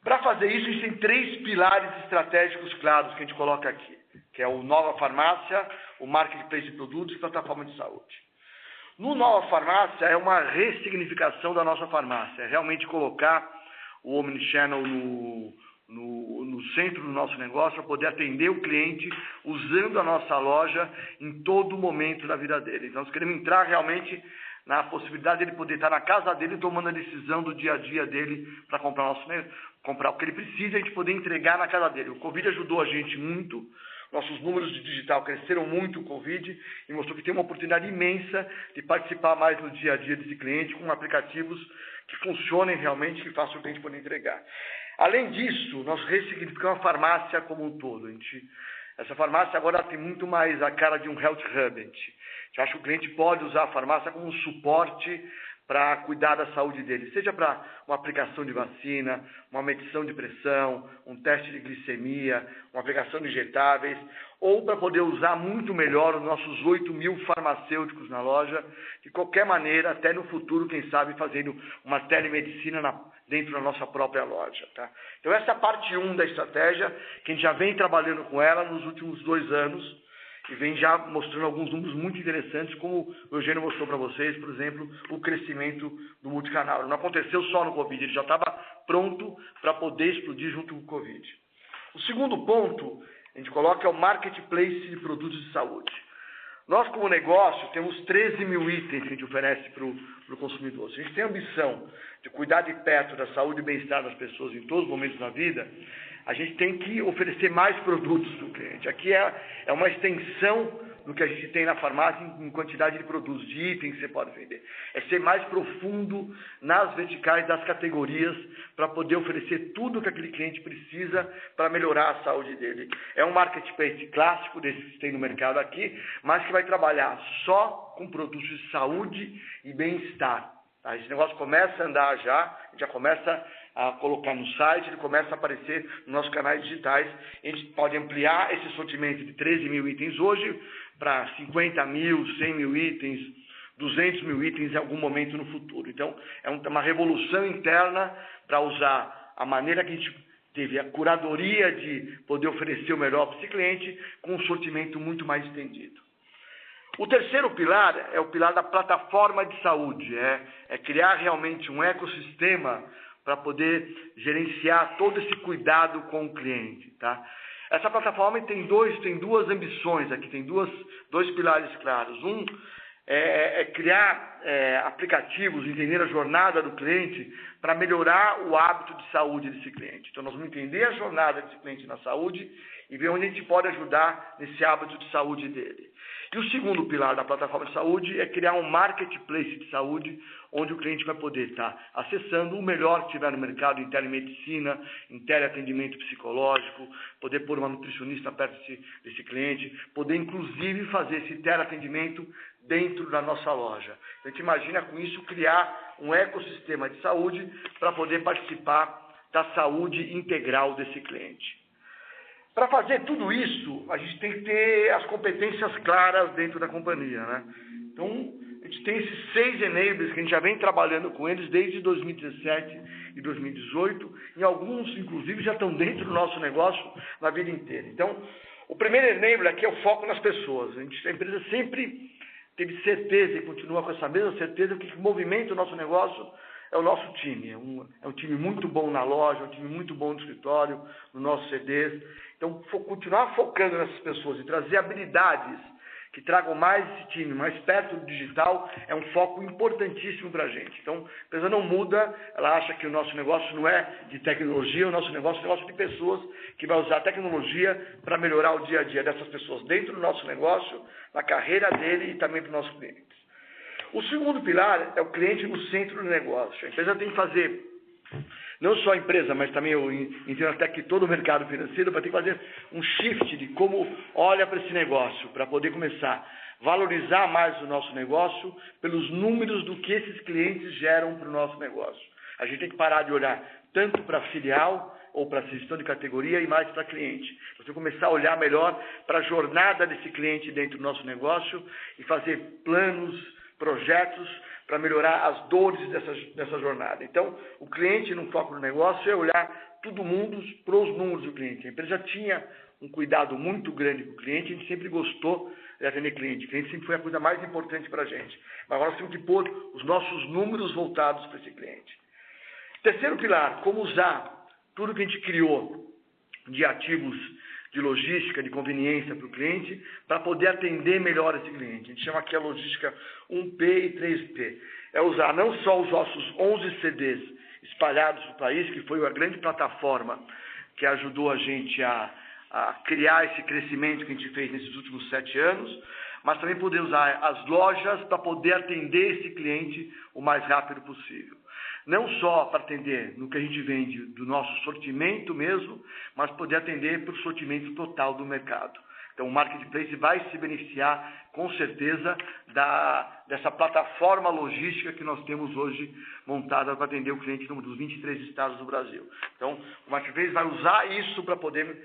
Para fazer isso, a gente tem 3 pilares estratégicos claros que a gente coloca aqui, que é o Nova Farmácia, o Marketplace de Produtos e Plataforma de Saúde. No Nova Farmácia é uma ressignificação da nossa farmácia, é realmente colocar o Omnichannel no centro do nosso negócio para poder atender o cliente usando a nossa loja em todo momento da vida dele. Então, nós queremos entrar realmente na possibilidade dele poder estar na casa dele tomando a decisão do dia a dia dele para comprar o que ele precisa e a gente poder entregar na casa dele. O Covid ajudou a gente muito, nossos números de digital cresceram muito com o Covid e mostrou que tem uma oportunidade imensa de participar mais no dia a dia desse cliente com aplicativos que funcionem realmente, que façam o cliente poder entregar. Além disso, nós ressignificamos a farmácia como um todo. Essa farmácia agora tem muito mais a cara de um health hub. A gente acha que o cliente pode usar a farmácia como um suporte para cuidar da saúde dele, seja para uma aplicação de vacina, uma medição de pressão, um teste de glicemia, uma aplicação de injetáveis, ou para poder usar muito melhor os nossos 8.000 farmacêuticos na loja, de qualquer maneira, até no futuro, quem sabe, fazendo uma telemedicina dentro da nossa própria loja. Tá? Então essa é a parte 1 da estratégia, que a gente já vem trabalhando com ela nos últimos 2 anos, e vem já mostrando alguns números muito interessantes, como o Eugênio mostrou para vocês, por exemplo, o crescimento do multicanal. Não aconteceu só no Covid, ele já estava pronto para poder explodir junto com o Covid. O segundo ponto, a gente coloca, é o Marketplace de Produtos de Saúde. Nós, como negócio, temos 13.000 itens que a gente oferece para o consumidor. Se a gente tem a ambição de cuidar de perto da saúde e bem-estar das pessoas em todos os momentos da vida, a gente tem que oferecer mais produtos para o cliente. Aqui é uma extensão do que a gente tem na farmácia em quantidade de produtos, de itens que você pode vender. É ser mais profundo nas verticais das categorias para poder oferecer tudo que aquele cliente precisa para melhorar a saúde dele. É um marketplace clássico desses que tem no mercado aqui, mas que vai trabalhar só com produtos de saúde e bem-estar. Tá? Esse negócio começa a andar já começa a colocar no site, ele começa a aparecer nos nossos canais digitais. A gente pode ampliar esse sortimento de 13.000 itens hoje para 50.000, 100.000 itens, 200.000 itens em algum momento no futuro. Então, é uma revolução interna para usar a maneira que a gente teve a curadoria de poder oferecer o melhor para esse cliente com um sortimento muito mais estendido. O terceiro pilar é o pilar da plataforma de saúde, é criar realmente um ecossistema para poder gerenciar todo esse cuidado com o cliente. Tá? Essa plataforma tem duas ambições aqui, tem dois pilares claros. Um criar aplicativos, entender a jornada do cliente para melhorar o hábito de saúde desse cliente. Então, nós vamos entender a jornada desse cliente na saúde e ver onde a gente pode ajudar nesse hábito de saúde dele. E o segundo pilar da plataforma de saúde é criar um marketplace de saúde, onde o cliente vai poder estar acessando o melhor que tiver no mercado em telemedicina, em teleatendimento psicológico, poder pôr uma nutricionista perto desse cliente, poder inclusive fazer esse teleatendimento dentro da nossa loja. A gente imagina com isso criar um ecossistema de saúde para poder participar da saúde integral desse cliente. Para fazer tudo isso, a gente tem que ter as competências claras dentro da companhia, né? Então, a gente tem esses 6 enablers que a gente já vem trabalhando com eles desde 2017 e 2018, e alguns, inclusive, já estão dentro do nosso negócio na vida inteira. Então, o primeiro enabler aqui é o foco nas pessoas. A empresa sempre teve certeza e continua com essa mesma certeza que o que movimenta o nosso negócio é o nosso time. É um time muito bom na loja, é um time muito bom no escritório, no nosso CDs. Então, continuar focando nessas pessoas e trazer habilidades que tragam mais esse time mais perto do digital é um foco importantíssimo para a gente. Então, a empresa não muda, ela acha que o nosso negócio não é de tecnologia, o nosso negócio é um negócio de pessoas que vai usar a tecnologia para melhorar o dia a dia dessas pessoas dentro do nosso negócio, na carreira dele e também para os nossos clientes. O segundo pilar é o cliente no centro do negócio. A empresa tem que fazer, não só a empresa, mas também eu entendo até que todo o mercado financeiro vai ter que fazer um shift de como olha para esse negócio, para poder começar a valorizar mais o nosso negócio pelos números do que esses clientes geram para o nosso negócio. A gente tem que parar de olhar tanto para filial ou para gestão de categoria e mais para cliente. Nós temos que começar a olhar melhor para a jornada desse cliente dentro do nosso negócio e fazer planos, projetos para melhorar as dores dessa jornada. Então, o cliente no foco do negócio é olhar todo mundo para os números do cliente. A empresa tinha um cuidado muito grande com o cliente, a gente sempre gostou de atender cliente. O cliente sempre foi a coisa mais importante para a gente. Mas agora nós temos que pôr os nossos números voltados para esse cliente. Terceiro pilar, como usar tudo que a gente criou de ativos de logística, de conveniência para o cliente, para poder atender melhor esse cliente. A gente chama aqui a logística 1P e 3P. É usar não só os nossos 11 CDs espalhados no país, que foi a grande plataforma que ajudou a gente a criar esse crescimento que a gente fez nesses últimos 7 anos, mas também poder usar as lojas para poder atender esse cliente o mais rápido possível. Não só para atender no que a gente vende do nosso sortimento mesmo, mas poder atender para o sortimento total do mercado. Então, o Marketplace vai se beneficiar, com certeza, dessa plataforma logística que nós temos hoje montada para atender o cliente dos 23 estados do Brasil. Então, o Marketplace vai usar isso para poder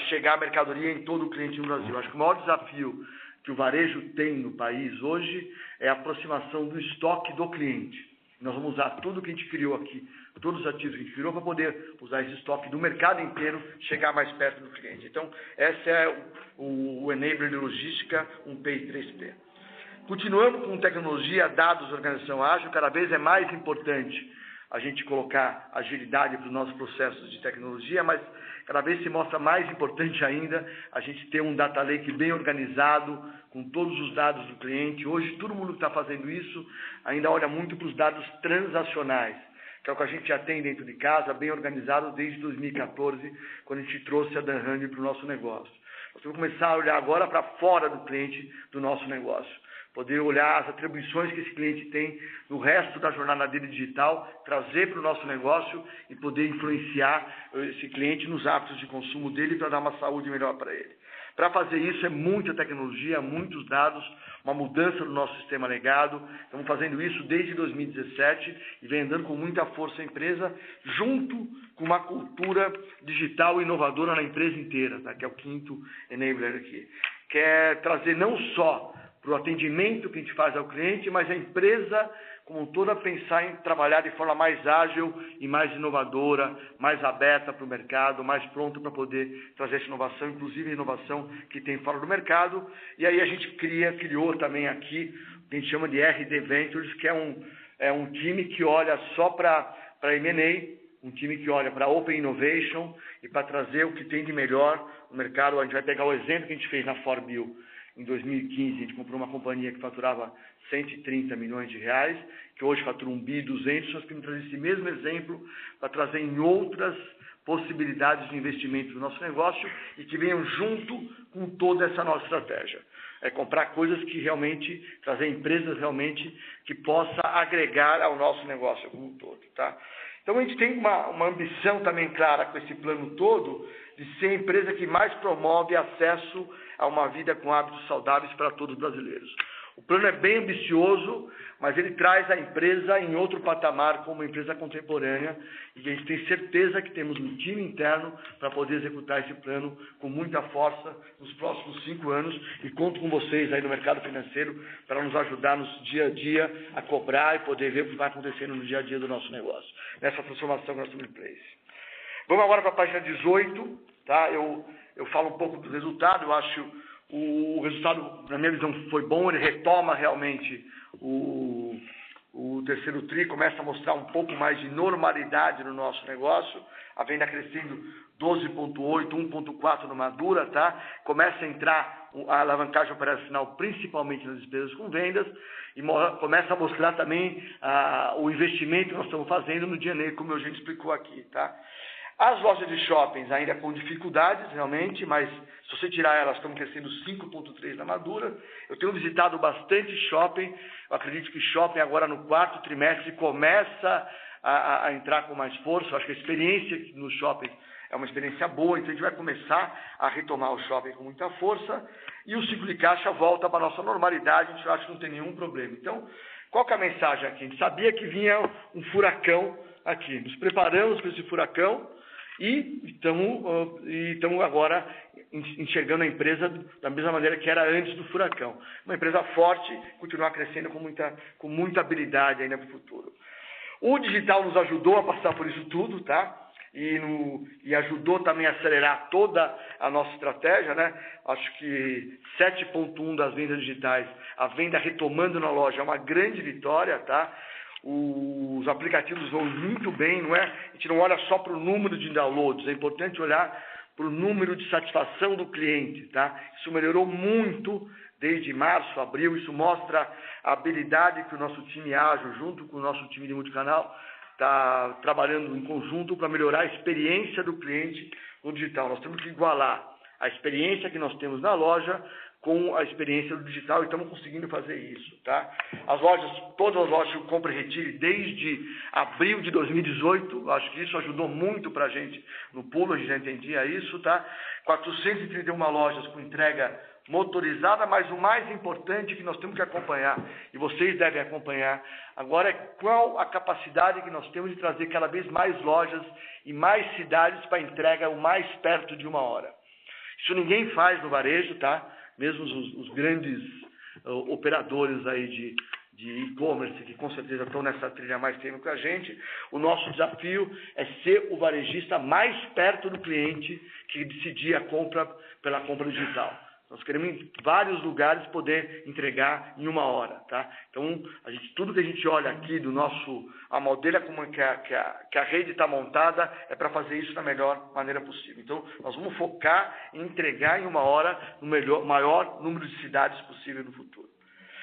chegar a mercadoria em todo o cliente no Brasil. Acho que o maior desafio que o varejo tem no país hoje é a aproximação do estoque do cliente. Nós vamos usar tudo que a gente criou aqui, todos os ativos que a gente criou, para poder usar esse estoque do mercado inteiro, chegar mais perto do cliente. Então, esse é o enabler de logística 1P e 3P. Continuando com tecnologia, dados, organização ágil, cada vez é mais importante a gente colocar agilidade para os nossos processos de tecnologia, mas cada vez se mostra mais importante ainda a gente ter um data lake bem organizado, com todos os dados do cliente. Hoje, todo mundo que está fazendo isso ainda olha muito para os dados transacionais, que é o que a gente já tem dentro de casa, bem organizado desde 2014, quando a gente trouxe a DanHub para o nosso negócio. Nós vamos começar a olhar agora para fora do cliente do nosso negócio. Poder olhar as atribuições que esse cliente tem no resto da jornada dele digital, trazer para o nosso negócio e poder influenciar esse cliente nos hábitos de consumo dele para dar uma saúde melhor para ele. Para fazer isso é muita tecnologia, muitos dados, uma mudança no nosso sistema legado. Estamos fazendo isso desde 2017 e vem andando com muita força a empresa, junto com uma cultura digital inovadora na empresa inteira, tá? Que é o quinto enabler aqui. Quer trazer não só para o atendimento que a gente faz ao cliente, mas a empresa como um todo a pensar em trabalhar de forma mais ágil e mais inovadora, mais aberta para o mercado, mais pronta para poder trazer essa inovação, inclusive a inovação que tem fora do mercado. E aí a gente criou também aqui o que a gente chama de RD Ventures, que é um time que olha só para M&A, um time que olha para Open Innovation e para trazer o que tem de melhor no mercado. A gente vai pegar o exemplo que a gente fez na 4Bio, Em 2015, a gente comprou uma companhia que faturava 130 milhões de reais, que hoje fatura 1 bi 200, nós queremos trazer esse mesmo exemplo para trazer em outras possibilidades de investimento no nosso negócio e que venham junto com toda essa nossa estratégia. É comprar coisas que realmente, trazer empresas realmente que possa agregar ao nosso negócio como um todo, tá? Então a gente tem uma ambição também clara com esse plano todo de ser a empresa que mais promove acesso a uma vida com hábitos saudáveis para todos os brasileiros. O plano é bem ambicioso, mas ele traz a empresa em outro patamar como uma empresa contemporânea e a gente tem certeza que temos um time interno para poder executar esse plano com muita força nos próximos 5 anos e conto com vocês aí no mercado financeiro para nos ajudar no dia a dia a cobrar e poder ver o que vai acontecendo no dia a dia do nosso negócio, nessa transformação que nós estamos em place. Vamos agora para a página 18, tá? Eu falo um pouco do resultado, eu acho o resultado, na minha visão, foi bom, ele retoma realmente o terceiro TRI, começa a mostrar um pouco mais de normalidade no nosso negócio, a venda crescendo 12,8, 1,4 no Madura, tá? Começa a entrar a alavancagem operacional, principalmente nas despesas com vendas, e começa a mostrar também o investimento que nós estamos fazendo no G&A, como a gente explicou aqui, tá? As lojas de shoppings ainda com dificuldades, realmente, mas se você tirar elas, estão crescendo 5,3 na Madura. Eu tenho visitado bastante shopping, eu acredito que shopping agora no 4º trimestre começa a entrar com mais força. Eu acho que a experiência no shopping é uma experiência boa, então a gente vai começar a retomar o shopping com muita força. E o ciclo de caixa volta para a nossa normalidade, a gente acha que não tem nenhum problema. Então, qual que é a mensagem aqui? A gente sabia que vinha um furacão aqui, nos preparamos para esse furacão, e estamos agora enxergando a empresa da mesma maneira que era antes do furacão. Uma empresa forte, continuar crescendo com muita habilidade ainda para o futuro. O digital nos ajudou a passar por isso tudo, tá? E ajudou também a acelerar toda a nossa estratégia, né? Acho que 7,1 das vendas digitais, a venda retomando na loja é uma grande vitória, tá? Os aplicativos vão muito bem, não é? A gente não olha só para o número de downloads, é importante olhar para o número de satisfação do cliente, tá? Isso melhorou muito desde março, abril, isso mostra a habilidade que o nosso time ágil, junto com o nosso time de multicanal, está trabalhando em conjunto para melhorar a experiência do cliente no digital. Nós temos que igualar a experiência que nós temos na loja com a experiência do digital e estamos conseguindo fazer isso, tá? As lojas, todas as lojas que compra e retire desde abril de 2018, acho que isso ajudou muito para a gente no pulo, a gente já entendia isso, tá? 431 lojas com entrega motorizada, mas o mais importante que nós temos que acompanhar, e vocês devem acompanhar, agora é qual a capacidade que nós temos de trazer cada vez mais lojas e mais cidades para entrega o mais perto de 1 hora. Isso ninguém faz no varejo, tá? Mesmo os grandes operadores aí de e-commerce, que com certeza estão nessa trilha mais tempo que a gente, o nosso desafio é ser o varejista mais perto do cliente que decidir a compra pela compra digital. Nós queremos em vários lugares poder entregar em 1 hora, tá? Então, tudo que a gente olha aqui do a modelo como que a rede está montada é para fazer isso da melhor maneira possível. Então, nós vamos focar em entregar em 1 hora no maior número de cidades possível no futuro.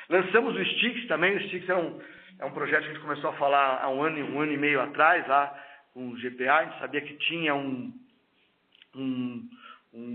Lançamos o Stix também. O Stix é um projeto que a gente começou a falar há um ano e meio atrás, lá com o GPA. A gente sabia que tinha um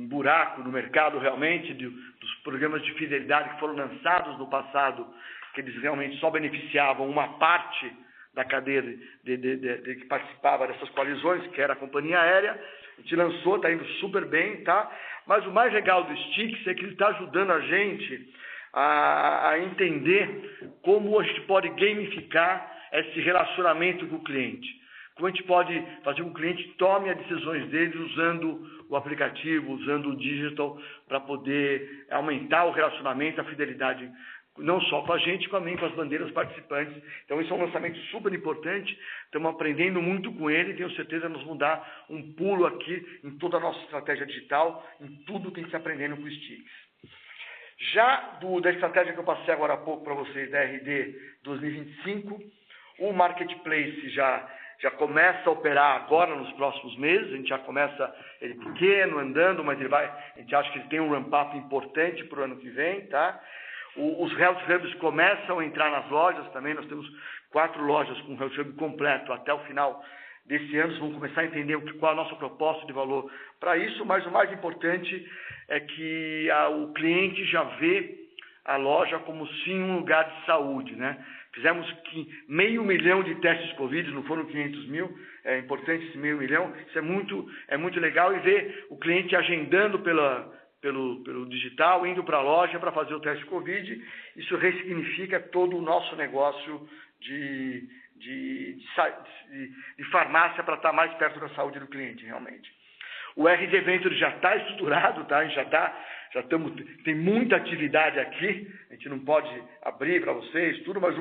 buraco no mercado realmente dos programas de fidelidade que foram lançados no passado, que eles realmente só beneficiavam uma parte da cadeia que participava dessas coalizões, que era a companhia aérea. A gente lançou, está indo super bem, tá? Mas o mais legal do Stix é que ele está ajudando a gente a entender como a gente pode gamificar esse relacionamento com o cliente. Como a gente pode fazer com que o cliente tome as decisões dele usando o aplicativo, usando o digital, para poder aumentar o relacionamento, a fidelidade, não só com a gente, também com as bandeiras participantes. Então, isso é um lançamento super importante, estamos aprendendo muito com ele e tenho certeza que nós vamos dar um pulo aqui em toda a nossa estratégia digital, em tudo que a gente está aprendendo com o Stix. Já da estratégia que eu passei agora há pouco para vocês, da RD 2025, o Marketplace já já começa a operar agora nos próximos meses, a gente já começa ele pequeno, andando, mas a gente acha que ele tem um ramp-up importante para o ano que vem, tá? Os Health Hubs começam a entrar nas lojas também, nós temos 4 lojas com Health Hub completo até o final desse ano, vamos começar a entender qual é a nossa proposta de valor para isso, mas o mais importante é que o cliente já vê a loja como sim um lugar de saúde, né? Fizemos 500 mil de testes Covid, não foram 500 mil, é importante esse 500 mil, isso é muito legal, e ver o cliente agendando pelo digital, indo para a loja para fazer o teste Covid, isso ressignifica todo o nosso negócio de farmácia para estar mais perto da saúde do cliente, realmente. O RD Venture já está estruturado, tá? A gente tem muita atividade aqui, a gente não pode abrir para vocês tudo, mas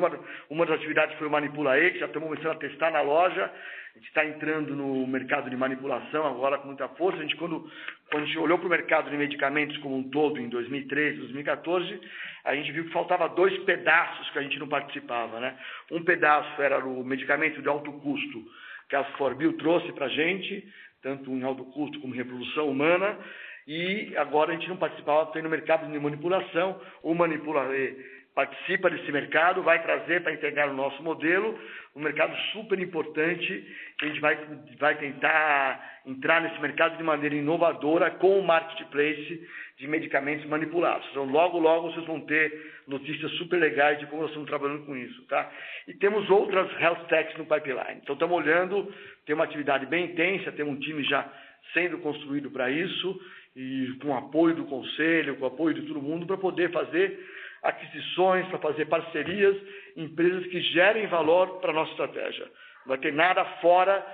uma das atividades foi o Manipula E, que já estamos começando a testar na loja. A gente está entrando no mercado de manipulação agora com muita força. Quando a gente olhou para o mercado de medicamentos como um todo, em 2013, 2014, a gente viu que faltava 2 pedaços que a gente não participava, né? Um pedaço era o medicamento de alto custo, que a Forbil trouxe para a gente, tanto em alto custo como em reprodução humana, e agora a gente não participava, tem no mercado de manipulação. O Manipula E participa desse mercado, vai trazer para integrar o nosso modelo, um mercado super importante, que a gente vai tentar entrar nesse mercado de maneira inovadora com o marketplace de medicamentos manipulados. Então, logo vocês vão ter notícias super legais de como nós estamos trabalhando com isso, tá? E temos outras health techs no pipeline. Então, estamos olhando, tem uma atividade bem intensa, temos um time já sendo construído para isso, e com o apoio do conselho, com o apoio de todo mundo, para poder fazer aquisições, para fazer parcerias, empresas que gerem valor para a nossa estratégia. Não vai ter nada fora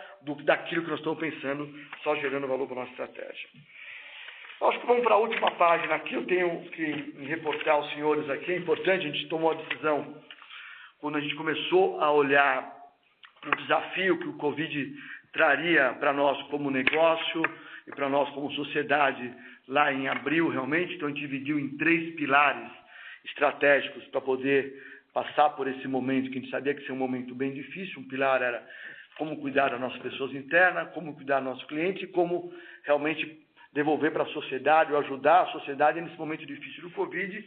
daquilo que nós estamos pensando, só gerando valor para a nossa estratégia. Acho que vamos para a última página aqui, eu tenho que reportar aos senhores aqui, é importante, a gente tomou a decisão, quando a gente começou a olhar para o desafio que o Covid traria para nós como negócio e para nós como sociedade lá em abril, realmente. Então, a gente dividiu em 3 pilares estratégicos para poder passar por esse momento, que a gente sabia que seria um momento bem difícil. Um pilar era como cuidar das nossas pessoas internas, como cuidar do nosso cliente e como realmente devolver para a sociedade ou ajudar a sociedade nesse momento difícil do Covid.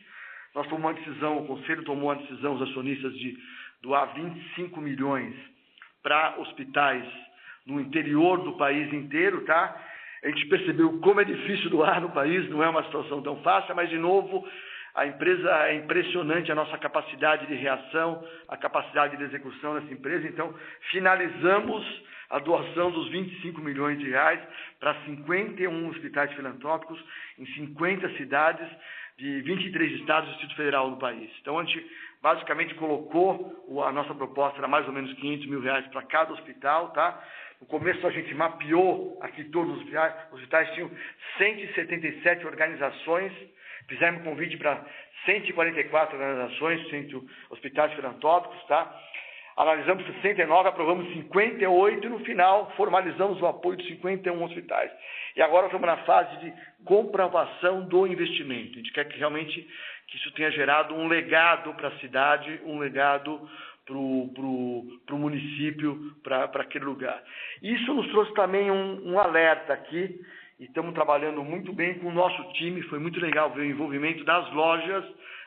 Nós tomamos uma decisão, o Conselho tomou uma decisão, os acionistas, de doar 25 milhões para hospitais no interior do país inteiro, tá? A gente percebeu como é difícil doar no país, não é uma situação tão fácil, mas, de novo, a empresa, é impressionante a nossa capacidade de reação, a capacidade de execução dessa empresa. Então, finalizamos a doação dos 25 milhões de reais para 51 hospitais filantrópicos em 50 cidades de 23 estados do Distrito Federal do país. Então, a gente basicamente colocou, a nossa proposta era mais ou menos 500 mil reais para cada hospital, tá? No começo a gente mapeou aqui todos os hospitais, tinham 177 organizações, fizemos convite para 144 organizações, hospitais filantrópicos, tá? Analisamos 69, aprovamos 58 e no final formalizamos o apoio de 51 hospitais. E agora estamos na fase de comprovação do investimento. A gente quer que realmente que isso tenha gerado um legado para a cidade, um legado para o município, para aquele lugar. Isso nos trouxe também um alerta aqui, e estamos trabalhando muito bem com o nosso time. Foi muito legal ver o envolvimento das lojas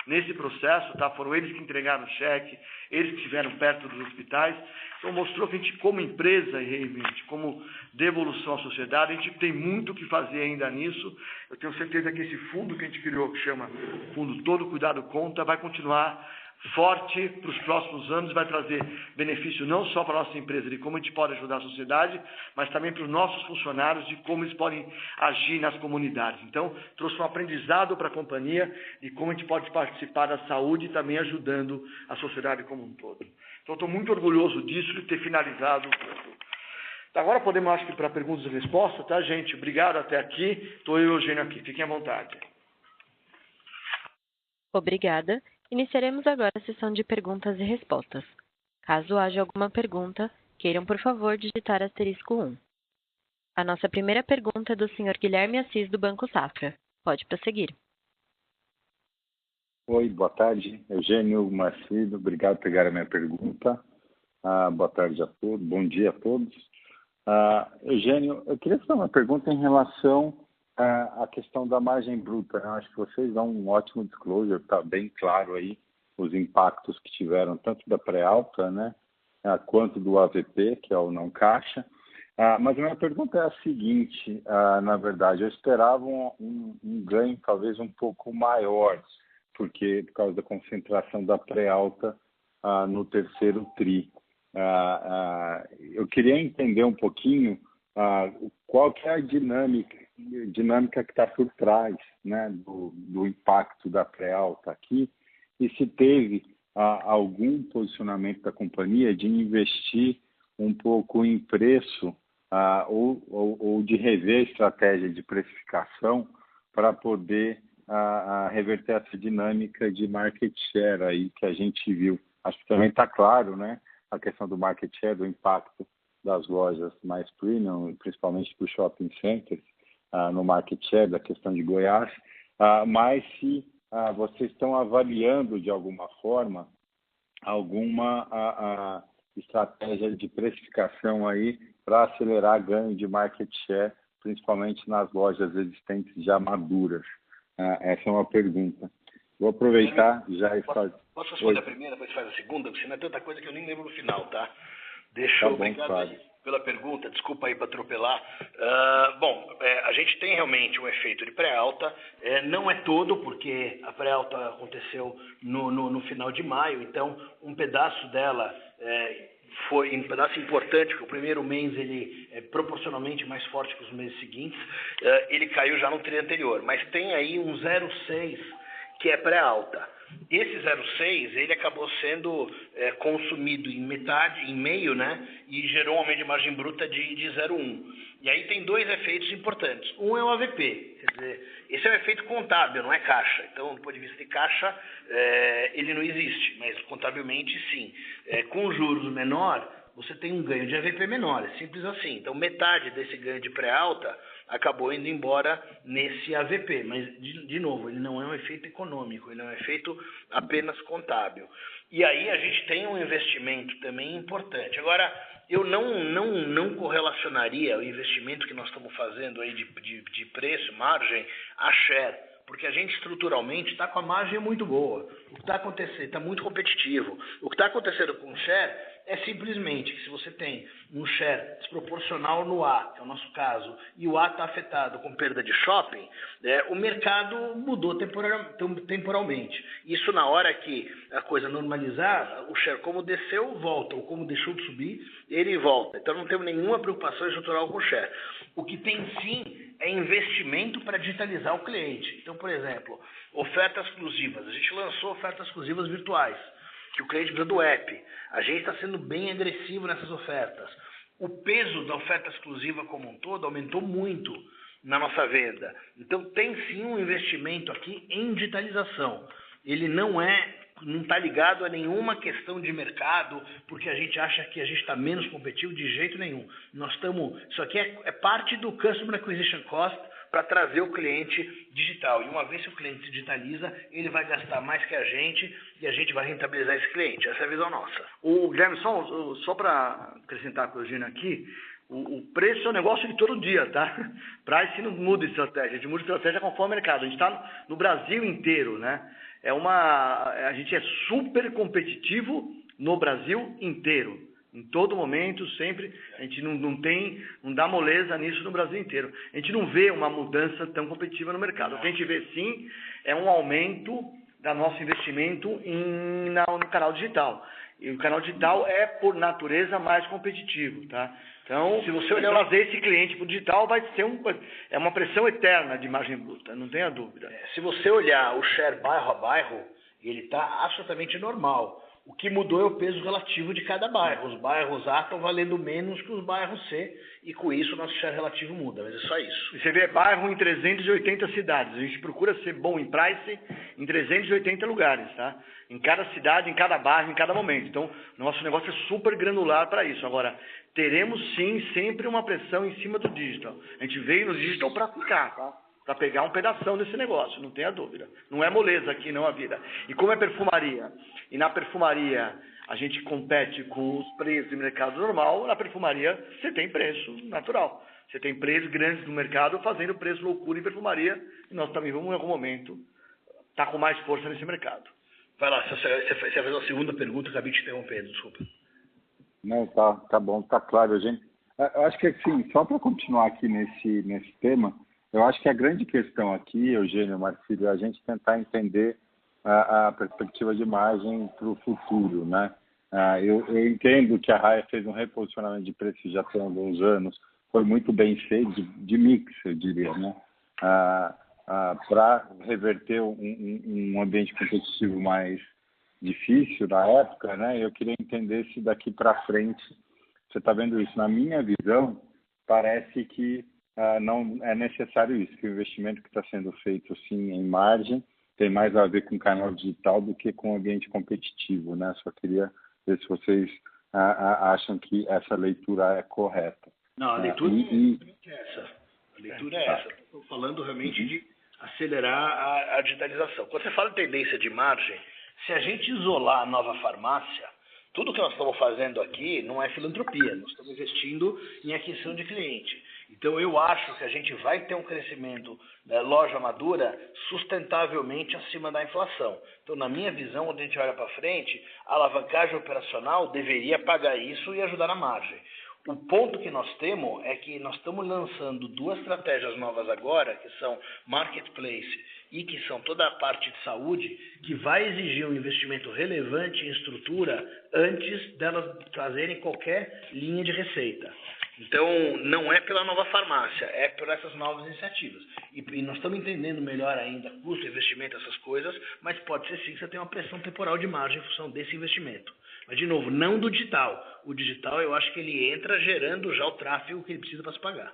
nesse processo, tá? Foram eles que entregaram o cheque, eles que estiveram perto dos hospitais. Então mostrou que a gente, como empresa e Reinvent, como devolução à sociedade, a gente tem muito o que fazer ainda nisso. Eu tenho certeza que esse fundo que a gente criou, que chama Fundo Todo Cuidado Conta, vai continuar forte para os próximos anos, vai trazer benefício não só para a nossa empresa, de como a gente pode ajudar a sociedade, mas também para os nossos funcionários, de como eles podem agir nas comunidades. Então, trouxe um aprendizado para a companhia de como a gente pode participar da saúde e também ajudando a sociedade como um todo. Então, estou muito orgulhoso disso, de ter finalizado. Agora podemos, acho que, para perguntas e respostas, tá, gente? Obrigado até aqui. Estou eu e o Eugênio aqui. Fiquem à vontade. Obrigada. Iniciaremos agora a sessão de perguntas e respostas. Caso haja alguma pergunta, queiram, por favor, digitar *1. A nossa primeira pergunta é do Sr. Guilherme Assis, do Banco Safra. Pode prosseguir. Oi, boa tarde. Eugênio Marcido, obrigado por pegar a minha pergunta. Boa tarde a todos, bom dia a todos. Eugênio, eu queria fazer uma pergunta em relação à questão da margem bruta. Eu acho que vocês dão um ótimo disclosure, está bem claro aí os impactos que tiveram tanto da pré-alta, né, quanto do AVP, que é o não caixa. Mas a minha pergunta é a seguinte, na verdade, eu esperava um ganho talvez um pouco maior, por causa da concentração da pré-alta no terceiro TRI. Eu queria entender um pouquinho qual que é a dinâmica que está por trás, né, do impacto da pré-alta aqui, e se teve algum posicionamento da companhia de investir um pouco em preço ou de rever a estratégia de precificação para poder reverter essa dinâmica de market share aí que a gente viu. Acho que também está claro, né, a questão do market share, do impacto das lojas mais premium, principalmente do shopping centers, no market share, da questão de Goiás, mas se vocês estão avaliando de alguma forma alguma estratégia de precificação aí para acelerar ganho de market share, principalmente nas lojas existentes já maduras. Essa é uma pergunta. Vou aproveitar já e fazer... Posso responder a primeira, depois faz a segunda? Porque senão é tanta coisa que eu nem lembro no final, tá? Obrigado aí pela pergunta, desculpa aí para atropelar. A gente tem realmente um efeito de pré-alta, não é todo, porque a pré-alta aconteceu no final de maio, então um pedaço dela foi um pedaço importante, porque o primeiro mês ele é proporcionalmente mais forte que os meses seguintes, ele caiu já no TRI anterior, mas tem aí um 0,6 que é pré-alta. Esse 0,6 ele acabou sendo consumido em meio, né, e gerou um aumento de margem bruta de 0,1. E aí tem dois efeitos importantes. Um é o AVP, quer dizer, esse é um efeito contábil, não é caixa. Então, do ponto de vista de caixa, ele não existe, mas contabilmente sim. Com juros menor, você tem um ganho de AVP menor, é simples assim. Então, metade desse ganho de pré-alta acabou indo embora nesse AVP, mas, de novo, ele não é um efeito econômico, ele é um efeito apenas contábil. E aí a gente tem um investimento também importante. Agora, eu não correlacionaria o investimento que nós estamos fazendo aí de preço, margem, a share, porque a gente estruturalmente está com a margem muito boa. O que está acontecendo está muito competitivo. O que está acontecendo com o share é simplesmente que se você tem um share desproporcional no A, que é o nosso caso, e o A está afetado com perda de shopping, o mercado mudou temporalmente. Isso na hora que a coisa normalizar, o share como desceu, volta, ou como deixou de subir, ele volta. Então não temos nenhuma preocupação estrutural com o share. O que tem sim é investimento para digitalizar o cliente. Então, por exemplo, ofertas exclusivas. A gente lançou ofertas exclusivas virtuais, que o cliente precisa do app. A gente está sendo bem agressivo nessas ofertas. O peso da oferta exclusiva como um todo aumentou muito na nossa venda. Então tem sim um investimento aqui em digitalização. Ele não está ligado a nenhuma questão de mercado, porque a gente acha que a gente está menos competitivo de jeito nenhum. Isso aqui é parte do Customer Acquisition Cost para trazer o cliente digital. E uma vez que o cliente se digitaliza, ele vai gastar mais que a gente e a gente vai rentabilizar esse cliente. Essa é a visão nossa. O Guilherme, só para acrescentar com o Eugênio aqui, o preço é um negócio de todo dia, tá? Price não muda estratégia, a gente muda estratégia conforme o mercado. A gente está no Brasil inteiro, né? A gente é super competitivo no Brasil inteiro. Em todo momento, sempre, a gente não dá moleza nisso no Brasil inteiro. A gente não vê uma mudança tão competitiva no mercado. O que a gente vê, sim, é um aumento do nosso investimento no canal digital. E o canal digital é, por natureza, mais competitivo, tá? Então, se você trazer esse cliente para o digital, vai ser uma pressão eterna de margem bruta, não tenha dúvida. Se você olhar o share bairro a bairro, ele está absolutamente normal. O que mudou é o peso relativo de cada bairro. Os bairros A estão valendo menos que os bairros C, e com isso o nosso share relativo muda, mas é só isso. Você vê bairro em 380 cidades. A gente procura ser bom em price em 380 lugares, tá? Em cada cidade, em cada bairro, em cada momento. Então, nosso negócio é super granular para isso. Agora, teremos sim sempre uma pressão em cima do digital. A gente veio no digital para ficar, tá? Para pegar um pedação desse negócio, não tenha dúvida. Não é moleza aqui, não a vida. E como é perfumaria? E na perfumaria a gente compete com os preços do mercado normal, na perfumaria você tem preço natural. Você tem players grandes no mercado fazendo preço loucura em perfumaria e nós também vamos, em algum momento, estar com mais força nesse mercado. Vai lá, você fez a segunda pergunta, acabei te interrompendo, desculpa. Não, tá bom, tá claro, gente. Eu acho que, assim, só para continuar aqui nesse tema, eu acho que a grande questão aqui, Eugênio, Marcílio, é a gente tentar entender a perspectiva de margem para o futuro, né? Eu entendo que a Raia fez um reposicionamento de preço já tem alguns anos, foi muito bem feito, de mix, eu diria, né? Para reverter um ambiente competitivo mais difícil na época, né? Eu queria entender se daqui para frente você está vendo isso. Na minha visão, parece que não é necessário isso, que o investimento que está sendo feito assim em margem tem mais a ver com o canal digital do que com o ambiente competitivo, né? Só queria ver se vocês acham que essa leitura é correta. Não, a leitura é essa. A leitura é essa. Estou falando realmente de acelerar a digitalização. Quando você fala em tendência de margem, se a gente isolar a Nova Farmácia, tudo que nós estamos fazendo aqui não é filantropia, nós estamos investindo em aquisição de cliente. Então, eu acho que a gente vai ter um crescimento da loja madura sustentavelmente acima da inflação. Então, na minha visão, quando a gente olha para frente, a alavancagem operacional deveria pagar isso e ajudar na margem. O ponto que nós temos é que nós estamos lançando duas estratégias novas agora, que são Marketplace e que são toda a parte de saúde, que vai exigir um investimento relevante em estrutura antes delas trazerem qualquer linha de receita. Então, não é pela Nova Farmácia, é por essas novas iniciativas. E nós estamos entendendo melhor ainda custo, investimento, essas coisas, mas pode ser sim que você tenha uma pressão temporal de margem em função desse investimento. Mas, de novo, não do digital. O digital, eu acho que ele entra gerando já o tráfego que ele precisa para se pagar.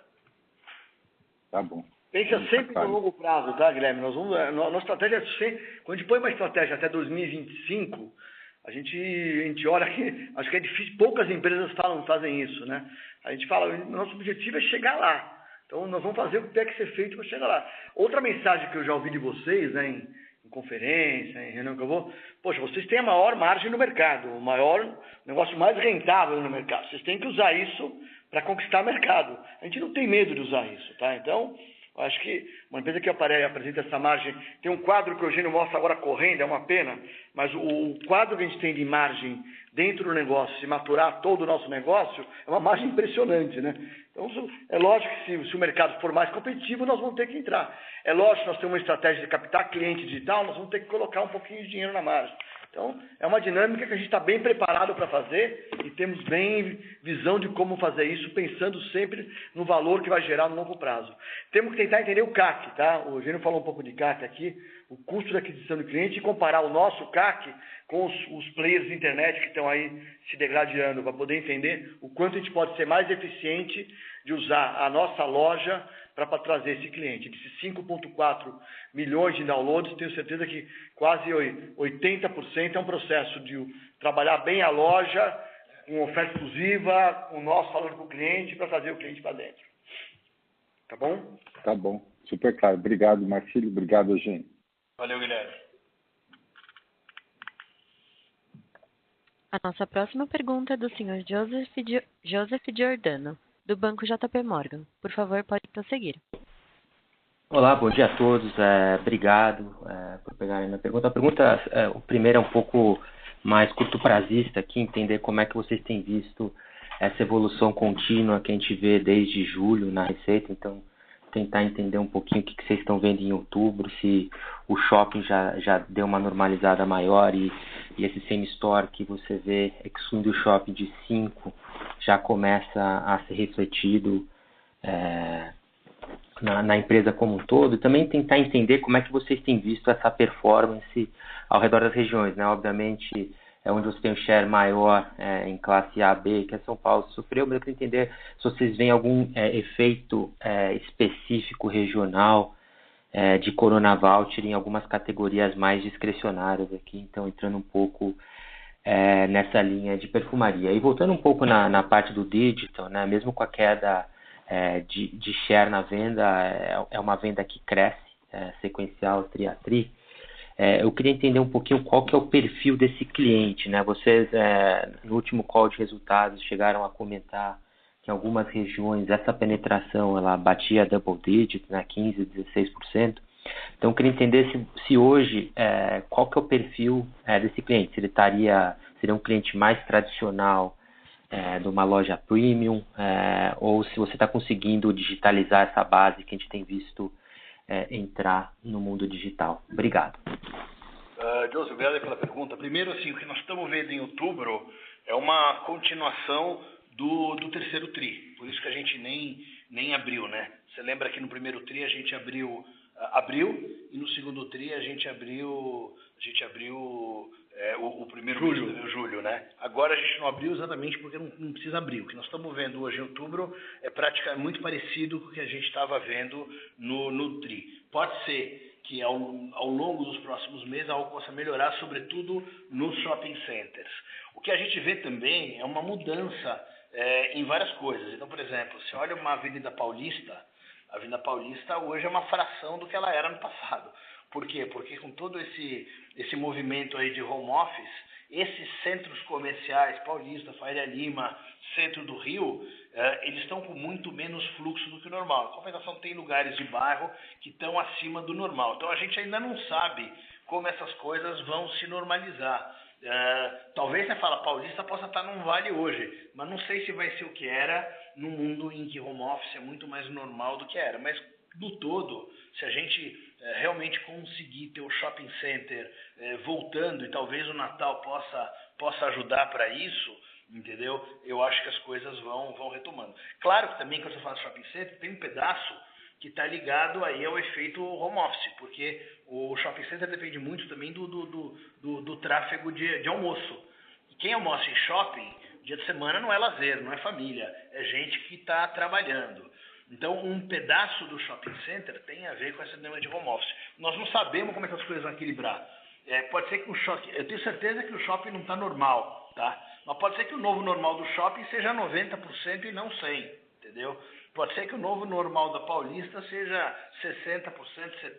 Tá bom. Pensa sempre no longo prazo, tá, Guilherme? Nossa estratégia é sempre... Quando a gente põe uma estratégia até 2025, a gente olha que... Acho que é difícil, poucas empresas fazem isso, né? A gente fala, nosso objetivo é chegar lá. Então, nós vamos fazer o que tem que ser feito para chegar lá. Outra mensagem que eu já ouvi de vocês, né, em conferência, em reunião que eu vou, poxa, vocês têm a maior margem no mercado, o maior negócio mais rentável no mercado. Vocês têm que usar isso para conquistar o mercado. A gente não tem medo de usar isso, tá? Então, eu acho que uma empresa que apresenta essa margem, tem um quadro que o Eugênio mostra agora correndo, é uma pena, mas o quadro que a gente tem de margem dentro do negócio, se maturar todo o nosso negócio, é uma margem impressionante, né? Então, é lógico que se o mercado for mais competitivo, nós vamos ter que entrar. É lógico que nós temos uma estratégia de captar cliente digital, nós vamos ter que colocar um pouquinho de dinheiro na margem. Então, é uma dinâmica que a gente está bem preparado para fazer e temos bem visão de como fazer isso, pensando sempre no valor que vai gerar no longo prazo. Temos que tentar entender o CAC, tá? O Eugênio falou um pouco de CAC aqui, o custo da aquisição do cliente, e comparar o nosso CAC com os players de internet que estão aí se degradando, para poder entender o quanto a gente pode ser mais eficiente de usar a nossa loja para trazer esse cliente. Desses 5,4 milhões de downloads, tenho certeza que quase 80% é um processo de trabalhar bem a loja, com oferta exclusiva, com nós falando com o cliente, para trazer o cliente para dentro. Tá bom? Tá bom. Super claro. Obrigado, Marcílio. Obrigado, Eugênio. Valeu, Guilherme. A nossa próxima pergunta é do Sr. Joseph Giordano, do Banco JP Morgan. Por favor, pode prosseguir. Olá, bom dia a todos. Obrigado por pegarem a minha pergunta. A pergunta, o primeiro é um pouco mais curto prazista aqui, entender como é que vocês têm visto essa evolução contínua que a gente vê desde julho na receita. Então, tentar entender um pouquinho o que vocês estão vendo em outubro, se o shopping já deu uma normalizada maior e esse same-store que você vê, excluindo o shopping de 5, já começa a ser refletido na empresa como um todo. E também tentar entender como é que vocês têm visto essa performance ao redor das regiões, né? Obviamente, é onde você tem um share maior em classe A, B, que é São Paulo, sofreu, mas eu quero entender se vocês veem algum efeito específico regional de Corona Voucher em algumas categorias mais discricionárias aqui. Então, entrando um pouco nessa linha de perfumaria. E voltando um pouco na parte do digital, né, mesmo com a queda de share na venda, é uma venda que cresce, sequencial, tri a tri. Eu queria entender um pouquinho qual que é o perfil desse cliente, né? Vocês, no último call de resultados, chegaram a comentar que em algumas regiões essa penetração ela batia double digit, né? 15%, 16%. Então, eu queria entender se hoje, qual que é o perfil desse cliente. Se ele seria um cliente mais tradicional de uma loja premium, ou se você está conseguindo digitalizar essa base que a gente tem visto entrar no mundo digital. Obrigado. Joseph, obrigado pela pergunta. Primeiro, assim, o que nós estamos vendo em outubro é uma continuação do terceiro TRI. Por isso que a gente nem abriu, né? Você lembra que no primeiro TRI a gente abriu e no segundo TRI a gente abriu o primeiro mês, julho, né? Agora a gente não abriu exatamente porque não precisa abrir. O que nós estamos vendo hoje em outubro é praticamente muito parecido com o que a gente estava vendo no TRI. Pode ser que ao longo dos próximos meses algo possa melhorar, sobretudo nos shopping centers. O que a gente vê também é uma mudança em várias coisas. Então, por exemplo, se olha uma Avenida Paulista, a Avenida Paulista hoje é uma fração do que ela era no passado. Por quê? Porque com todo esse movimento aí de home office, esses centros comerciais, Paulista, Faria Lima, centro do Rio, eles estão com muito menos fluxo do que o normal. A compensação, tem lugares de bairro que estão acima do normal. Então a gente ainda não sabe como essas coisas vão se normalizar. Talvez você fala, Paulista possa estar num vale hoje, mas não sei se vai ser o que era num mundo em que home office é muito mais normal do que era. Mas no todo, se a gente realmente conseguir ter o shopping center voltando, e talvez o Natal possa ajudar para isso, entendeu? Eu acho que as coisas vão retomando. Claro que também, quando você fala de shopping center, tem um pedaço que está ligado aí ao efeito home office, porque o shopping center depende muito também do tráfego de almoço. E quem almoça em shopping, dia de semana não é lazer, não é família, é gente que está trabalhando. Então, um pedaço do shopping center tem a ver com essa dinâmica de home office. Nós não sabemos como é que as coisas vão equilibrar. Pode ser que eu tenho certeza que o shopping não está normal, tá? Mas pode ser que o novo normal do shopping seja 90% e não 100%, entendeu? Pode ser que o novo normal da Paulista seja 60%,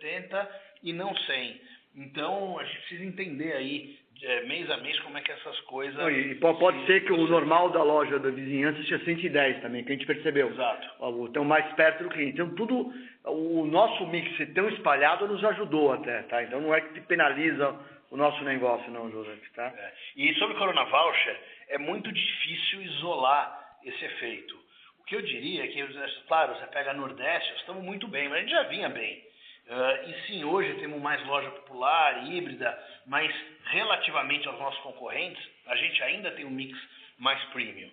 70% e não 100%. Então, a gente precisa entender aí, mês a mês, como é que essas coisas... E pode ser que o normal da loja da vizinhança seja 110 também, que a gente percebeu. Exato. Então, mais perto do cliente. Então, o nosso mix ser tão espalhado nos ajudou até, tá? Então, não é que penaliza o nosso negócio, não, José, tá? E sobre o Corona Voucher, é muito difícil isolar esse efeito. O que eu diria é que, claro, você pega Nordeste, nós estamos muito bem, mas a gente já vinha bem. E sim, hoje temos mais loja popular, híbrida, mas relativamente aos nossos concorrentes, a gente ainda tem um mix mais premium.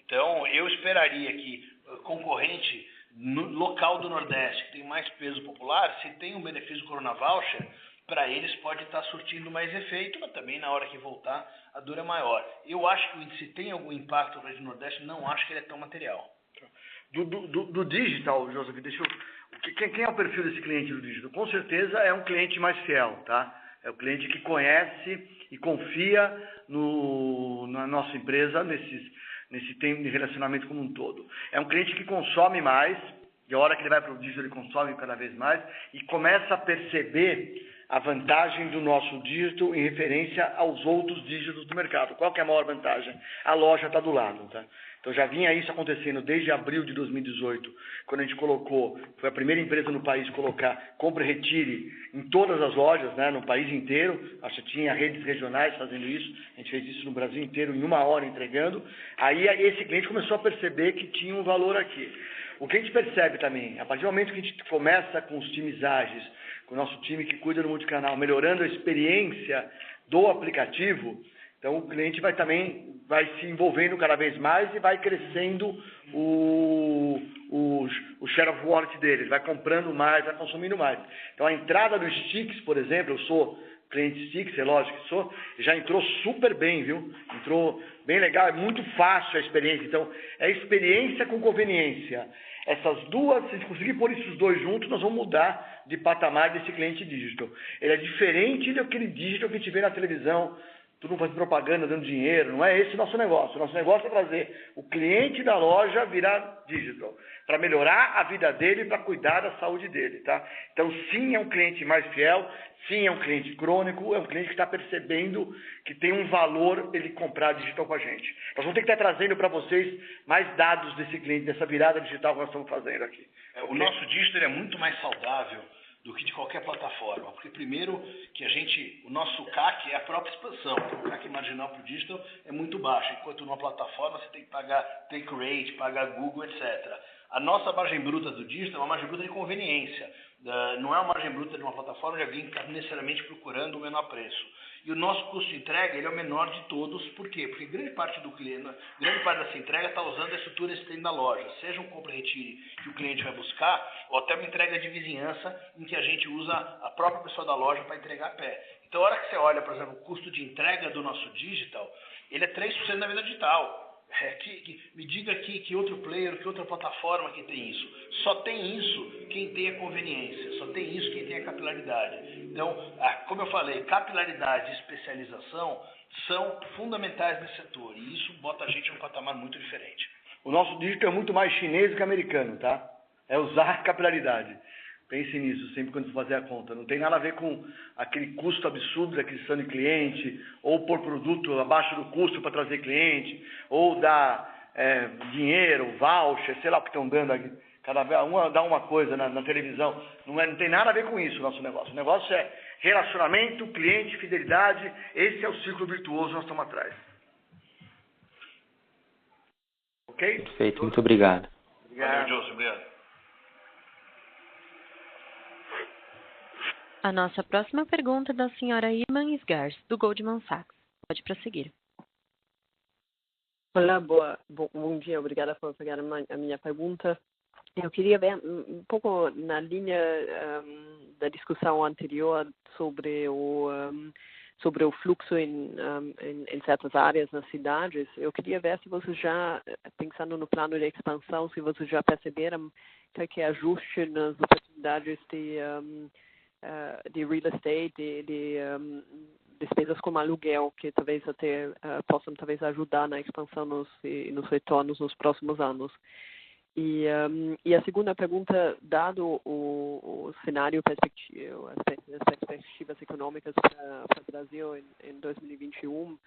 Então, eu esperaria que concorrente local do Nordeste, que tem mais peso popular, se tem um benefício do Corona Voucher, para eles pode estar surtindo mais efeito, mas também na hora que voltar, a dor é maior. Eu acho que se tem algum impacto no Região Nordeste, não acho que ele é tão material. Do digital, Joseph, quem é o perfil desse cliente do digital? Com certeza é um cliente mais fiel, tá? É o cliente que conhece e confia na nossa empresa nesse tempo de relacionamento como um todo. É um cliente que consome mais, e a hora que ele vai para o digital ele consome cada vez mais e começa a perceber a vantagem do nosso digital em referência aos outros dígitos do mercado. Qual que é a maior vantagem? A loja está do lado, tá? Então já vinha isso acontecendo desde abril de 2018, quando a gente foi a primeira empresa no país a colocar compra e retire em todas as lojas, né, no país inteiro. Acho que tinha redes regionais fazendo isso, a gente fez isso no Brasil inteiro em 1 hora entregando. Aí esse cliente começou a perceber que tinha um valor aqui. O que a gente percebe também, a partir do momento que a gente começa com os times ágeis, com o nosso time que cuida do multicanal, melhorando a experiência do aplicativo, então o cliente vai se envolvendo cada vez mais e vai crescendo o share of wallet dele, ele vai comprando mais, vai consumindo mais. Então a entrada do Stix, por exemplo, eu sou cliente Stix, é lógico que sou, já entrou super bem, viu? Entrou bem legal, é muito fácil a experiência. Então, é experiência com conveniência. Essas duas, se a gente conseguir pôr esses dois juntos, nós vamos mudar de patamar desse cliente digital. Ele é diferente daquele digital que a gente vê na televisão, todo mundo faz propaganda dando dinheiro, não é esse o nosso negócio. O nosso negócio é fazer o cliente da loja virar digital. para melhorar a vida dele e para cuidar da saúde dele, tá? Então, sim, é um cliente mais fiel, sim, é um cliente crônico, é um cliente que está percebendo que tem um valor ele comprar digital com a gente. Nós vamos ter que estar trazendo para vocês mais dados desse cliente, dessa virada digital que nós estamos fazendo aqui. O nosso digital é muito mais saudável do que de qualquer plataforma, porque primeiro que o nosso CAC é a própria expansão, então o CAC marginal para o digital é muito baixo, enquanto numa plataforma você tem que pagar take rate, pagar Google, etc. A nossa margem bruta do digital é uma margem bruta de conveniência, não é uma margem bruta de uma plataforma de alguém que está necessariamente procurando o menor preço. E o nosso custo de entrega ele é o menor de todos, por quê? Porque grande parte do cliente, grande parte dessa entrega está usando a estrutura existente da loja, seja um compra-retire que o cliente vai buscar, ou até uma entrega de vizinhança em que a gente usa a própria pessoa da loja para entregar a pé. Então, a hora que você olha, por exemplo, o custo de entrega do nosso digital, ele é 3% da venda digital. Me diga aqui que outro player, que outra plataforma que tem isso. Só tem isso quem tem a conveniência, só tem isso quem tem a capilaridade. Então, como eu falei, capilaridade e especialização são fundamentais nesse setor e isso bota a gente num patamar muito diferente. O nosso digital é muito mais chinês do que americano, tá? É usar a capilaridade. Pense nisso sempre quando for fazer a conta. Não tem nada a ver com aquele custo absurdo da aquisição de cliente, ou por produto abaixo do custo para trazer cliente, ou dar dinheiro, voucher, sei lá o que estão dando aqui. Cada vez dá uma coisa na televisão. Não tem nada a ver com isso o nosso negócio. O negócio é relacionamento, cliente, fidelidade. Esse é o ciclo virtuoso que nós estamos atrás. Ok? Perfeito, muito obrigado. Valeu, Joseph, obrigado. A nossa próxima pergunta é da senhora Irma Isgars, do Goldman Sachs. Pode prosseguir. Olá, bom dia, obrigada por pegar a minha pergunta. Eu queria ver um pouco na linha da discussão anterior sobre o fluxo em certas áreas nas cidades. Eu queria ver se vocês já, pensando no plano de expansão, se vocês já perceberam que ajuste nas oportunidades de real estate, de despesas como aluguel, que talvez até possam talvez ajudar na expansão nos retornos nos próximos anos. E a segunda pergunta, dado o cenário, as perspectivas econômicas para o Brasil em 2021,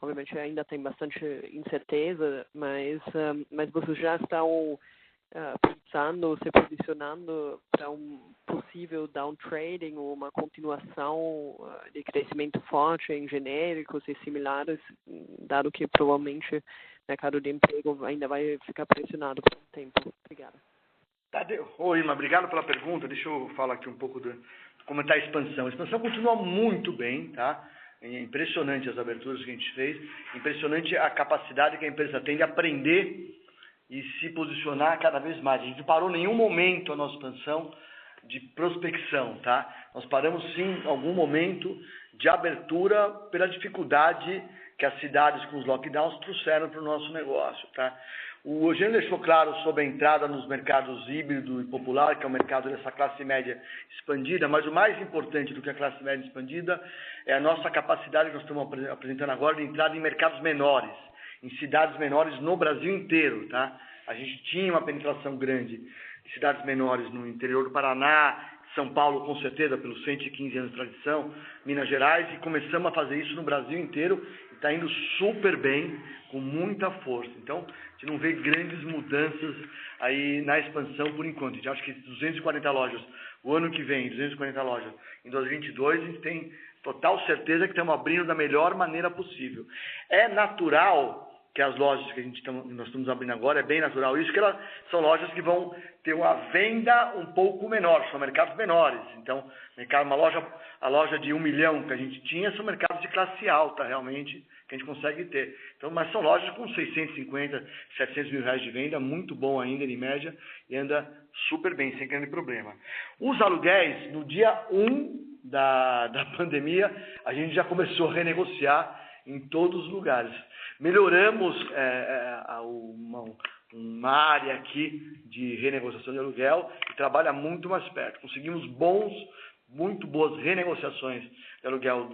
obviamente ainda tem bastante incerteza, mas vocês já estão pensando, se posicionando para um possível downtrading ou uma continuação de crescimento forte em genéricos e similares, dado que provavelmente o mercado de emprego ainda vai ficar pressionado por um tempo. Obrigada. Oi, Irma, obrigado pela pergunta. Deixa eu falar aqui um pouco de como está a expansão. A expansão continua muito bem, tá? É impressionante as aberturas que a gente fez, impressionante a capacidade que a empresa tem de aprender e se posicionar cada vez mais. A gente não parou em nenhum momento a nossa expansão de prospecção, tá? Nós paramos sim em algum momento de abertura pela dificuldade que as cidades com os lockdowns trouxeram para o nosso negócio, tá? O Eugênio deixou claro sobre a entrada nos mercados híbrido e popular, que é o mercado dessa classe média expandida, mas o mais importante do que a classe média expandida é a nossa capacidade que nós estamos apresentando agora de entrada em mercados menores, em cidades menores no Brasil inteiro, tá? A gente tinha uma penetração grande em cidades menores no interior do Paraná, São Paulo, com certeza, pelos 115 anos de tradição, Minas Gerais, e começamos a fazer isso no Brasil inteiro, e está indo super bem, com muita força. Então, a gente não vê grandes mudanças aí na expansão por enquanto. A gente acha que 240 lojas o ano que vem, 240 lojas em 2022, a gente tem total certeza que estamos abrindo da melhor maneira possível. É natural que as lojas que nós estamos abrindo agora, é bem natural isso, que elas são lojas que vão ter uma venda um pouco menor, são mercados menores. Então, a loja de 1 milhão que a gente tinha são mercados de classe alta, realmente, que a gente consegue ter. Então, mas são lojas com 650, 700 mil reais de venda, muito bom ainda, em média, e anda super bem, sem grande problema. Os aluguéis, no dia 1 da pandemia, a gente já começou a renegociar em todos os lugares. Melhoramos uma área aqui de renegociação de aluguel e trabalha muito mais perto. Conseguimos muito boas renegociações de aluguel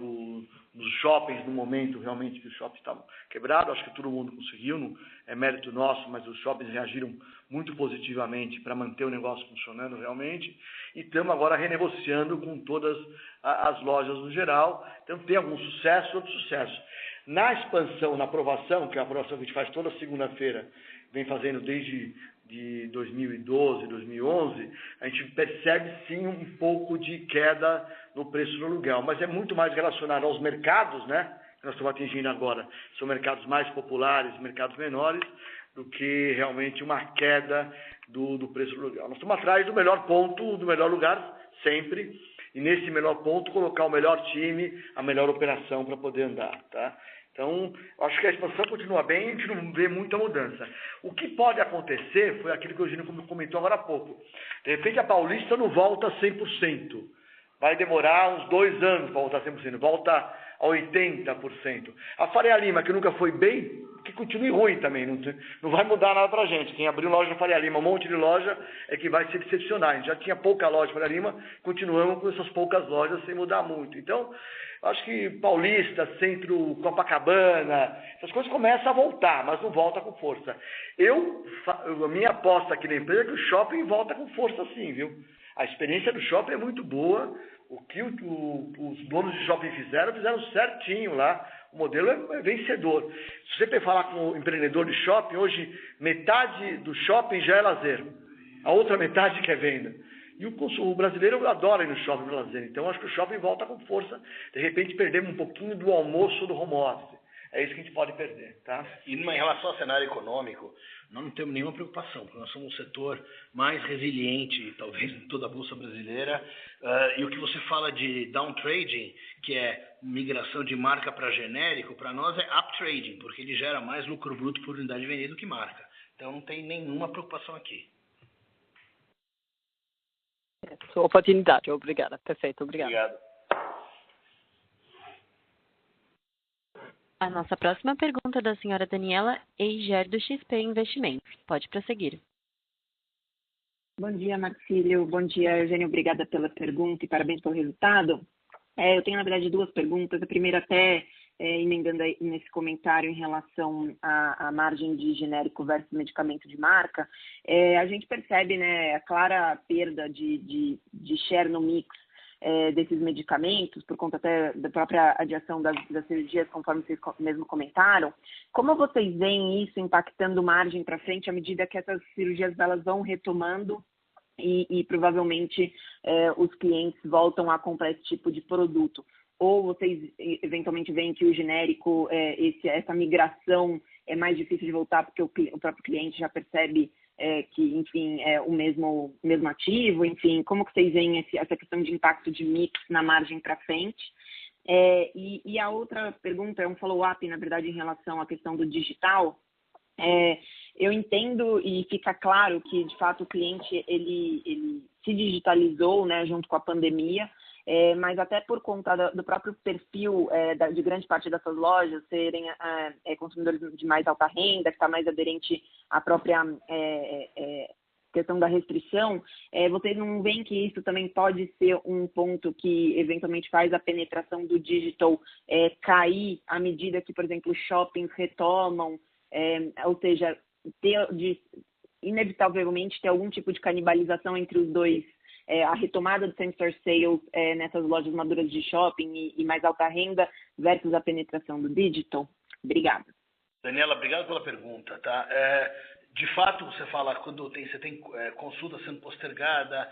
dos shoppings no momento realmente que os shoppings estavam quebrados. Acho que todo mundo conseguiu, não é mérito nosso, mas os shoppings reagiram muito positivamente para manter o negócio funcionando realmente. E estamos agora renegociando com todas as lojas no geral. Então tem algum sucesso, outro sucesso. Na expansão, na aprovação, que é a aprovação que a gente faz toda segunda-feira, vem fazendo desde de 2012, 2011, a gente percebe sim um pouco de queda no preço do aluguel, mas é muito mais relacionado aos mercados, né, que nós estamos atingindo agora. São mercados mais populares, mercados menores, do que realmente uma queda do preço do aluguel. Nós estamos atrás do melhor ponto, do melhor lugar, sempre, e nesse melhor ponto colocar o melhor time, a melhor operação para poder andar, tá? Então, acho que a expansão continua bem, a gente não vê muita mudança. O que pode acontecer foi aquilo que o Eugênio comentou agora há pouco. De repente, a Paulista não volta a 100%. Vai demorar uns 2 anos para voltar a 100%. Volta a 80%. A Faria Lima, que nunca foi bem, que continue ruim também. Não vai mudar nada para a gente. Quem abriu loja na Faria Lima, um monte de loja, é que vai se decepcionar. A gente já tinha pouca loja na Faria Lima, continuamos com essas poucas lojas sem mudar muito. Então, acho que Paulista, Centro, Copacabana, essas coisas começam a voltar, mas não volta com força. A minha aposta aqui na empresa é que o shopping volta com força sim, viu? A experiência do shopping é muito boa. O que os donos de shopping fizeram certinho lá. O modelo é vencedor. Se você falar com o empreendedor de shopping, hoje metade do shopping já é lazer. A outra metade que é venda. E o brasileiro adora ir no shopping para lazer. Então, acho que o shopping volta com força. De repente, perdemos um pouquinho do almoço do home office. É isso que a gente pode perder, tá? E em relação ao cenário econômico, nós não temos nenhuma preocupação, porque nós somos um setor mais resiliente, talvez, de toda a Bolsa Brasileira. E o que você fala de downtrading, que é migração de marca para genérico, para nós é uptrading, porque ele gera mais lucro bruto por unidade vendida do que marca. Então, não tem nenhuma preocupação aqui. Sua oportunidade, obrigada. Perfeito, obrigada. Obrigado. A nossa próxima pergunta é da senhora Daniela Eiger, do XP Investimentos. Pode prosseguir. Bom dia, Marcílio. Bom dia, Eugênio. Obrigada pela pergunta e parabéns pelo resultado. Eu tenho, na verdade, 2 perguntas. A primeira até emendando aí nesse comentário em relação à margem de genérico versus medicamento de marca. A gente percebe, né, a clara perda de share no mix desses medicamentos, por conta até da própria adiação das cirurgias, conforme vocês mesmo comentaram. Como vocês veem isso impactando margem para frente à medida que essas cirurgias elas vão retomando e provavelmente os clientes voltam a comprar esse tipo de produto? Ou vocês eventualmente veem que o genérico, essa migração é mais difícil de voltar porque o próprio cliente já percebe que, enfim, é o mesmo ativo, enfim, como que vocês veem essa questão de impacto de mix na margem para frente? E a outra pergunta é um follow-up, na verdade, em relação à questão do digital. Eu entendo e fica claro que, de fato, o cliente ele se digitalizou, né, junto com a pandemia, mas até por conta do próprio perfil de grande parte dessas lojas serem consumidores de mais alta renda, que está mais aderente à própria questão da restrição, vocês não veem que isso também pode ser um ponto que eventualmente faz a penetração do digital cair à medida que, por exemplo, os shoppings retomam, ou seja, inevitavelmente ter algum tipo de canibalização entre os dois, a retomada do same-store sales nessas lojas maduras de shopping e mais alta renda versus a penetração do digital? Obrigada. Daniela, obrigado pela pergunta, tá? De fato, você fala, quando você tem consulta sendo postergada,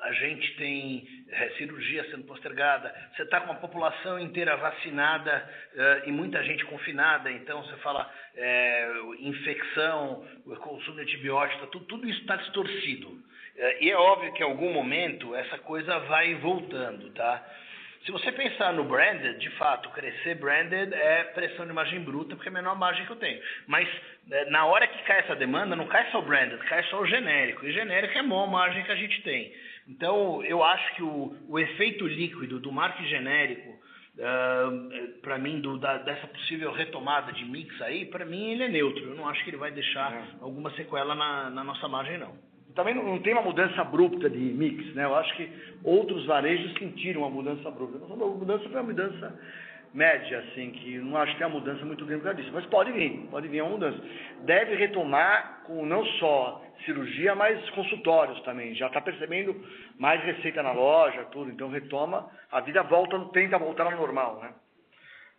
a gente tem cirurgia sendo postergada, você está com a população inteira vacinada e muita gente confinada, então você fala infecção, consumo de antibiótico, tudo isso está distorcido. E é óbvio que em algum momento essa coisa vai voltando, tá? Se você pensar no branded, de fato, crescer branded é pressão de margem bruta, porque é a menor margem que eu tenho. Mas na hora que cai essa demanda, não cai só o branded, cai só o genérico. E genérico é a maior margem que a gente tem. Então, eu acho que o efeito líquido do marketing genérico, para mim, dessa possível retomada de mix aí, para mim ele é neutro. Eu não acho que ele vai deixar alguma sequela na nossa margem, não. também não tem uma mudança abrupta de mix, né? Eu acho que outros varejos sentiram uma mudança abrupta. A mudança foi uma mudança média, assim, que não acho que é uma mudança muito grande por causa disso. Mas pode vir uma mudança. Deve retomar com não só cirurgia, mas consultórios também. Já está percebendo mais receita na loja, tudo. Então retoma, a vida tenta voltar ao normal, né?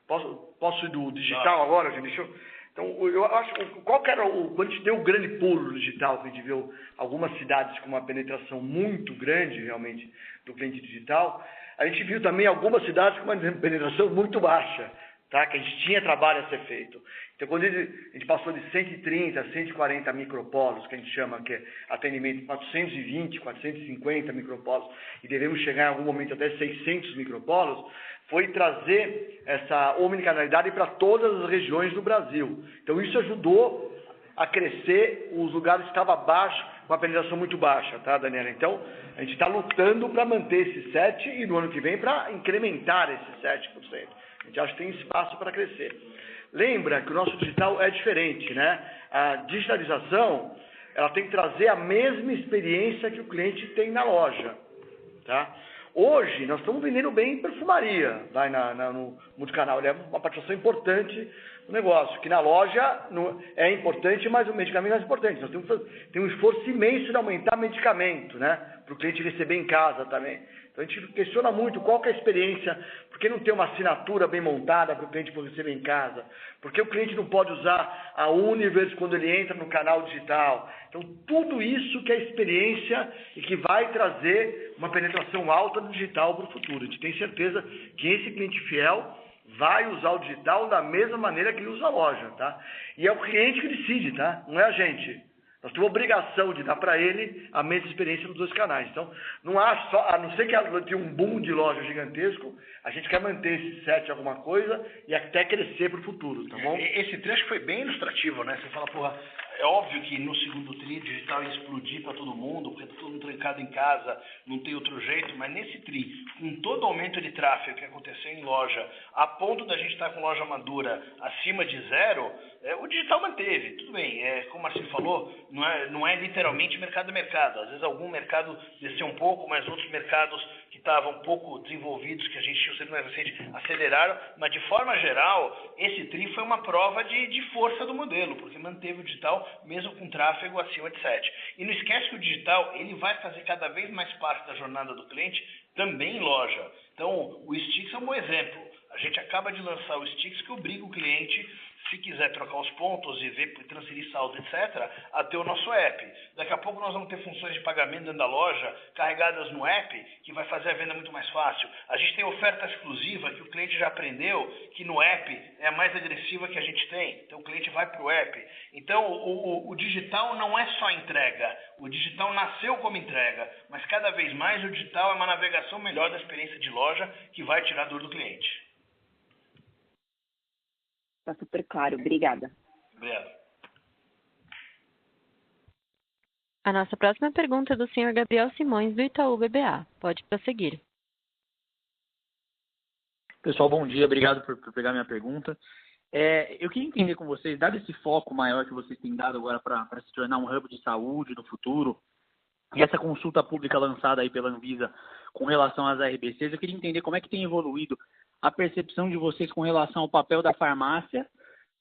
Posso ir do digital agora, gente? Então, eu acho, quando a gente deu o grande pulo no digital, que a gente viu algumas cidades com uma penetração muito grande, realmente, do cliente digital, a gente viu também algumas cidades com uma penetração muito baixa, tá? Que a gente tinha trabalho a ser feito. Então, quando a gente passou de 130 a 140 micropolos, que a gente chama que é atendimento 420, 450 micropolos, e devemos chegar em algum momento até 600 micropolos, foi trazer essa omnicanalidade para todas as regiões do Brasil. Então, isso ajudou a crescer os lugares que estavam abaixo, com a penetração muito baixa, tá, Daniela? Então, a gente está lutando para manter esse 7% e no ano que vem para incrementar esse 7%. A gente acha que tem espaço para crescer. Lembra que o nosso digital é diferente, né? A digitalização, ela tem que trazer a mesma experiência que o cliente tem na loja, tá? Hoje, nós estamos vendendo bem perfumaria, vai no multicanal. Ele é uma participação importante no negócio, que na loja é importante, mas o medicamento é mais importante. Nós temos um esforço imenso de aumentar medicamento, né? Para o cliente receber em casa também. Então, a gente questiona muito qual que é a experiência, por que não ter uma assinatura bem montada para o cliente poder receber em casa? Por que o cliente não pode usar a Universe quando ele entra no canal digital? Então, tudo isso que é experiência e que vai trazer uma penetração alta do digital para o futuro. A gente tem certeza que esse cliente fiel vai usar o digital da mesma maneira que ele usa a loja, tá? E é o cliente que decide, tá? Não é a gente. Nós temos a obrigação de dar para ele a mesma experiência nos dois canais. Então, não acho só, a não ser que tenha um boom de loja gigantesco, a gente quer manter esse 7 alguma coisa e até crescer para o futuro, tá bom? Esse trecho foi bem ilustrativo, né? Você fala, porra, é óbvio que no segundo tri digital ia explodir para todo mundo, porque tá todo mundo trancado em casa, não tem outro jeito, mas nesse tri, com todo o aumento de tráfego que aconteceu em loja, a ponto da gente estar com loja madura acima de 0, o digital manteve. Tudo bem, como o Marcinho falou, não é literalmente mercado a mercado. Às vezes algum mercado desceu um pouco, mas outros mercados que estavam um pouco desenvolvidos, que a gente tinha o setor mais recente, aceleraram, mas de forma geral, esse tri foi uma prova de força do modelo, porque manteve o digital mesmo com tráfego acima de 7. E não esquece que o digital ele vai fazer cada vez mais parte da jornada do cliente também em loja. Então, o Stix é um bom exemplo. A gente acaba de lançar o Stix que obriga o cliente, se quiser trocar os pontos e ver, transferir saldo, etc., a ter o nosso app. Daqui a pouco nós vamos ter funções de pagamento dentro da loja carregadas no app, que vai fazer a venda muito mais fácil. A gente tem oferta exclusiva, que o cliente já aprendeu, que no app é a mais agressiva que a gente tem. Então o cliente vai para o app. Então o digital não é só entrega. O digital nasceu como entrega, mas cada vez mais o digital é uma navegação melhor da experiência de loja que vai tirar a dor do cliente. Está super claro. Obrigada. Obrigado. A nossa próxima pergunta é do senhor Gabriel Simões, do Itaú BBA. Pode prosseguir. Pessoal, bom dia. Obrigado por pegar minha pergunta. Eu queria entender com vocês, dado esse foco maior que vocês têm dado agora para se tornar um hub de saúde no futuro, e essa consulta pública lançada aí pela Anvisa com relação às RBCs, eu queria entender como é que tem evoluído a percepção de vocês com relação ao papel da farmácia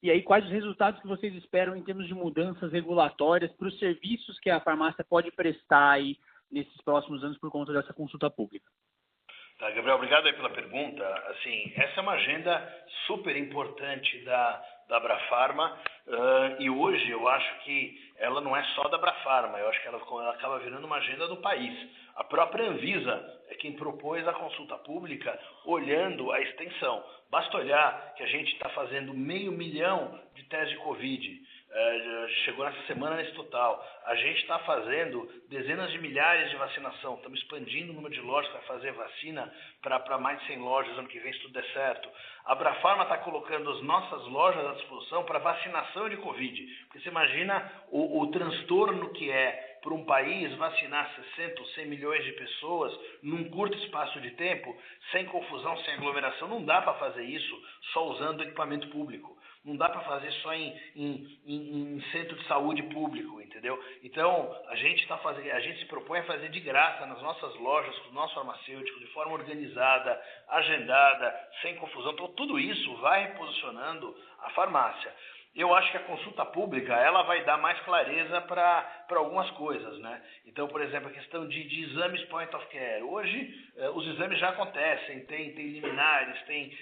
e aí quais os resultados que vocês esperam em termos de mudanças regulatórias para os serviços que a farmácia pode prestar aí nesses próximos anos por conta dessa consulta pública. Tá, Gabriel, obrigado aí pela pergunta. Assim, essa é uma agenda super importante da Abrafarma e hoje eu acho que ela não é só da Abrafarma, eu acho que ela acaba virando uma agenda do país. A própria Anvisa é quem propôs a consulta pública olhando a extensão. Basta olhar que a gente está fazendo 500 mil de testes de Covid. Chegou nessa semana nesse total. A gente está fazendo dezenas de milhares de vacinação. Estamos expandindo o número de lojas para fazer vacina para mais de 100 lojas ano que vem, se tudo der certo. A Abrafarma está colocando as nossas lojas à disposição para vacinação de Covid. Porque você imagina o transtorno que é para um país vacinar 60 ou 100 milhões de pessoas num curto espaço de tempo, sem confusão, sem aglomeração. Não dá para fazer isso só usando equipamento público. não dá para fazer só em centro de saúde público, entendeu? Então, a gente se propõe a fazer de graça nas nossas lojas, com os nossos farmacêuticos, de forma organizada, agendada, sem confusão. Então, tudo isso vai reposicionando a farmácia. Eu acho que a consulta pública ela vai dar mais clareza para algumas coisas, né? Então, por exemplo, a questão de exames point of care. Hoje, os exames já acontecem, tem liminares, tem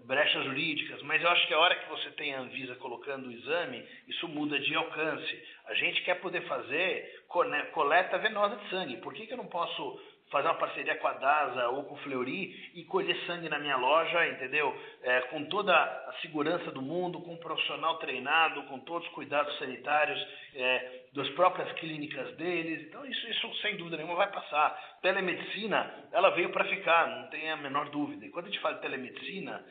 brechas jurídicas, mas eu acho que a hora que você tem a Anvisa colocando o exame, isso muda de alcance. A gente quer poder fazer coleta venosa de sangue. Por que eu não posso fazer uma parceria com a DASA ou com o Fleury e colher sangue na minha loja, entendeu? Com toda a segurança do mundo, com um profissional treinado, com todos os cuidados sanitários das próprias clínicas deles. Então, isso sem dúvida nenhuma vai passar. Telemedicina, ela veio para ficar, não tem a menor dúvida. E quando a gente fala de telemedicina,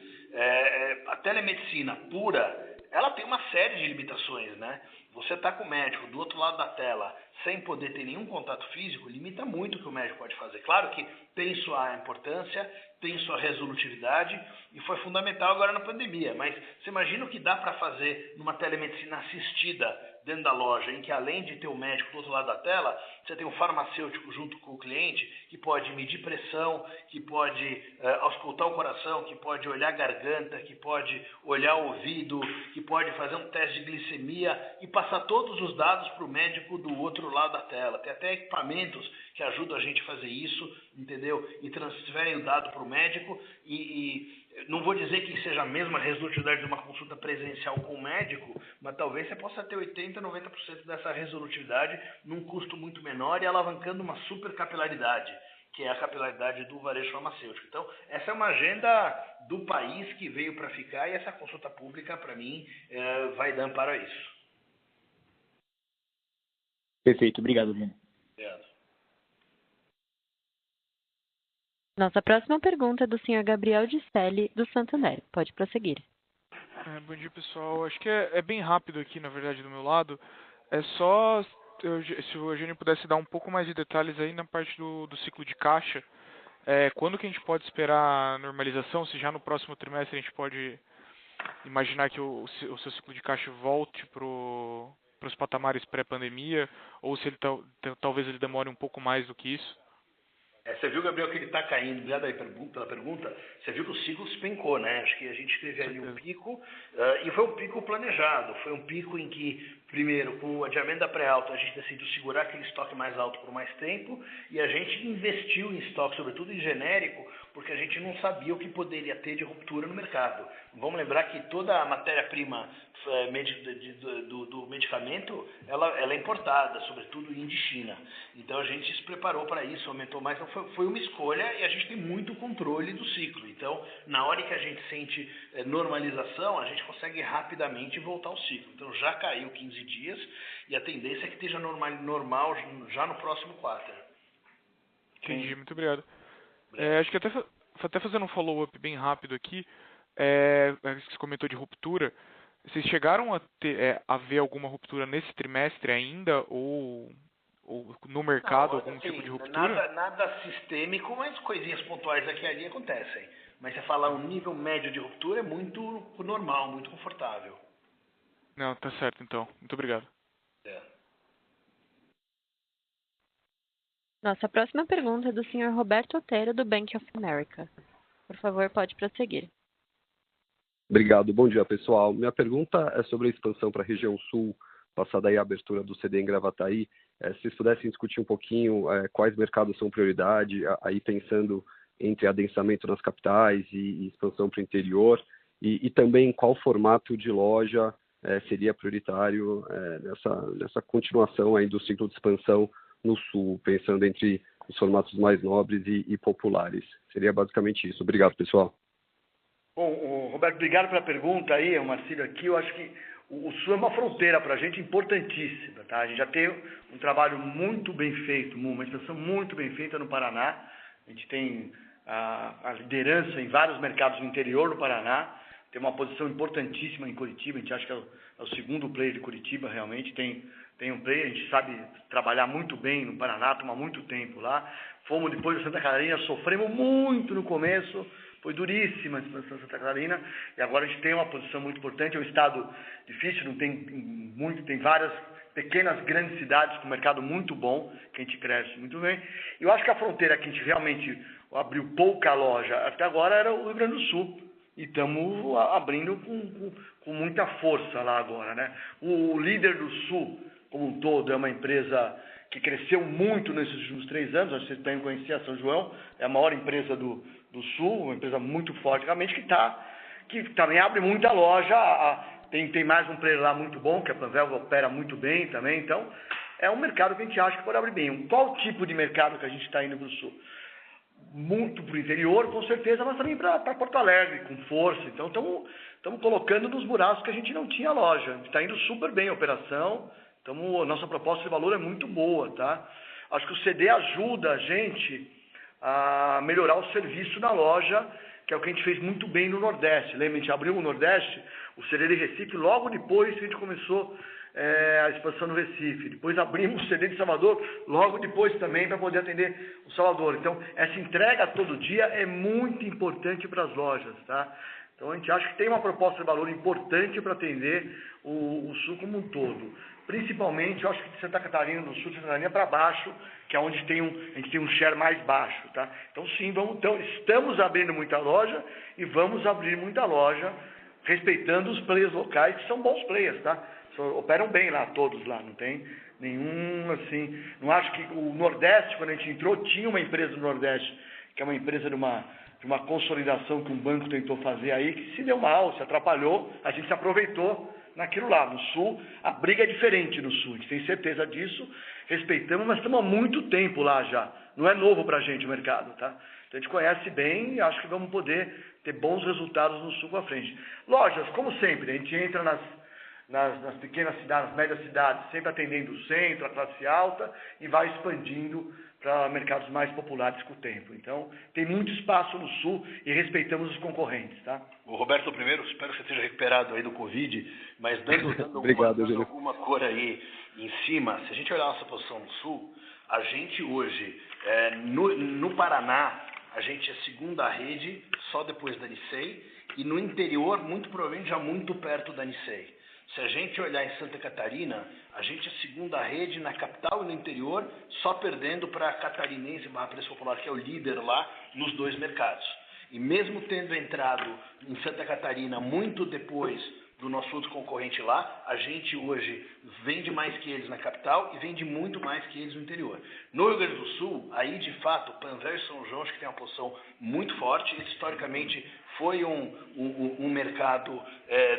a telemedicina pura, ela tem uma série de limitações, né? Você está com o médico do outro lado da tela, sem poder ter nenhum contato físico, limita muito o que o médico pode fazer. Claro que tem sua importância, tem sua resolutividade e foi fundamental agora na pandemia. Mas você imagina o que dá para fazer numa telemedicina assistida dentro da loja, em que além de ter o médico do outro lado da tela, você tem um farmacêutico junto com o cliente que pode medir pressão, que pode auscultar o coração, que pode olhar a garganta, que pode olhar o ouvido, que pode fazer um teste de glicemia e passar todos os dados para o médico do outro lado da tela. Tem até equipamentos que ajudam a gente a fazer isso, entendeu? E transferem o dado para o médico e não vou dizer que seja a mesma resolutividade de uma consulta presencial com o médico, mas talvez você possa ter 80%, 90% dessa resolutividade num custo muito menor e alavancando uma super capilaridade, que é a capilaridade do varejo farmacêutico. Então, essa é uma agenda do país que veio para ficar e essa consulta pública, para mim, vai dar para isso. Perfeito, obrigado, Vini. Obrigado. Nossa próxima pergunta é do senhor Gabriel Disselli, do Santander. Pode prosseguir. Bom dia, pessoal. Acho que é bem rápido aqui, na verdade, do meu lado. É só se o Eugênio pudesse dar um pouco mais de detalhes aí na parte do ciclo de caixa. Quando que a gente pode esperar a normalização? Se já no próximo trimestre a gente pode imaginar que o seu ciclo de caixa volte para os patamares pré-pandemia, ou se ele talvez ele demore um pouco mais do que isso? Você viu, Gabriel, que ele está caindo, obrigado aí pela pergunta, você viu que o ciclo despencou, né? Acho que a gente teve ali um pico, e foi um pico planejado, foi um pico em que, primeiro, com o adiamento da pré-alta, a gente decidiu segurar aquele estoque mais alto por mais tempo, e a gente investiu em estoque, sobretudo em genérico, porque a gente não sabia o que poderia ter de ruptura no mercado. Vamos lembrar que toda a matéria-prima do medicamento, ela é importada, sobretudo de China. Então a gente se preparou para isso, aumentou mais. Então foi uma escolha e a gente tem muito controle do ciclo. Então, na hora que a gente sente normalização, a gente consegue rapidamente voltar ao ciclo. Então já caiu 15 dias e a tendência é que esteja normal já no próximo quarto. Entendi, muito obrigado. Acho que até fazendo um follow-up bem rápido aqui, você comentou de ruptura. Vocês chegaram a ver alguma ruptura nesse trimestre ainda ou no mercado algum tipo de ruptura? Nada sistêmico, mas coisinhas pontuais aqui e ali acontecem. Mas você falar um nível médio de ruptura é muito normal, muito confortável. Não, tá certo então. Muito obrigado. Nossa próxima pergunta é do senhor Roberto Otero, do Bank of America. Por favor, pode prosseguir. Obrigado. Bom dia, pessoal. Minha pergunta é sobre a expansão para a região sul, passada aí a abertura do CD em Gravataí. Se vocês pudessem discutir um pouquinho quais mercados são prioridade, aí pensando entre adensamento nas capitais e expansão para o interior, e também qual formato de loja seria prioritário nessa continuação aí do ciclo de expansão no sul, pensando entre os formatos mais nobres e populares. Seria basicamente isso. Obrigado, pessoal. Bom, Roberto, obrigado pela pergunta aí, o Marcílio aqui. Eu acho que o Sul é uma fronteira para a gente importantíssima, tá? A gente já tem um trabalho muito bem feito, uma expansão muito bem feita no Paraná. A gente tem a liderança em vários mercados no interior do Paraná. Tem uma posição importantíssima em Curitiba. A gente acha que é o segundo player de Curitiba, realmente. Tem um player, a gente sabe trabalhar muito bem no Paraná, toma muito tempo lá. Fomos depois de Santa Catarina, sofremos muito no começo, foi duríssima a expansão em Santa Catarina, e agora a gente tem uma posição muito importante, é um estado difícil, não tem muito, tem várias pequenas, grandes cidades com mercado muito bom, que a gente cresce muito bem. E eu acho que a fronteira que a gente realmente abriu pouca loja até agora era o Rio Grande do Sul. E estamos abrindo com muita força lá agora, né? O Líder do Sul, como um todo, é uma empresa que cresceu muito nesses últimos 3 anos. Acho que vocês devem conhecer a São João, é a maior empresa do Sul, uma empresa muito forte, realmente, que também abre muita loja. Tem mais um player lá muito bom, que a Panvel opera muito bem também. Então, é um mercado que a gente acha que pode abrir bem. Qual tipo de mercado que a gente está indo para o Sul? Muito para o interior, com certeza, mas também para Porto Alegre, com força. Então, estamos colocando nos buracos que a gente não tinha loja. Está indo super bem a operação. A nossa proposta de valor é muito boa, tá? Acho que o CD ajuda a gente a melhorar o serviço na loja, que é o que a gente fez muito bem no Nordeste. Lembra, a gente abriu o Nordeste, o CD de Recife, logo depois que a gente começou a expansão no Recife. Depois abrimos o CD de Salvador, logo depois também, para poder atender o Salvador. Então, essa entrega todo dia é muito importante para as lojas, tá? Então, a gente acha que tem uma proposta de valor importante para atender o Sul como um todo. Principalmente, eu acho que de Santa Catarina, do Sul de Santa Catarina para baixo, que é onde a gente tem um share mais baixo, tá? Então, sim, estamos abrindo muita loja e vamos abrir muita loja, respeitando os players locais, que são bons players, tá? Operam bem lá, todos lá, não tem nenhum, assim... Não acho que o Nordeste, quando a gente entrou, tinha uma empresa no Nordeste, que é uma empresa de uma consolidação que um banco tentou fazer aí, que se deu mal, se atrapalhou, a gente se aproveitou naquilo lá. No Sul, a briga é diferente no Sul, a gente tem certeza disso, respeitamos, mas estamos há muito tempo lá já. Não é novo para a gente o mercado, tá? Então a gente conhece bem e acho que vamos poder ter bons resultados no Sul com a frente. Lojas, como sempre, a gente entra nas pequenas cidades, nas médias cidades, sempre atendendo o centro, a classe alta, e vai expandindo para mercados mais populares com o tempo. Então, tem muito espaço no Sul e respeitamos os concorrentes, tá? O Roberto, primeiro, espero que você esteja recuperado aí do Covid, mas dando Obrigado, alguma cor aí em cima, se a gente olhar a nossa posição no Sul, a gente hoje, no Paraná, a gente é segunda rede, só depois da Nicei, e no interior, muito provavelmente, já muito perto da Nicei. Se a gente olhar em Santa Catarina, a gente é segunda rede na capital e no interior, só perdendo para a Catarinense / Preço Popular, que é o líder lá nos 2 mercados. E mesmo tendo entrado em Santa Catarina muito depois do nosso outro concorrente lá, a gente hoje vende mais que eles na capital e vende muito mais que eles no interior. No Rio Grande do Sul, aí de fato, Panvel e São João acho que tem uma posição muito forte. Esse, historicamente, foi um mercado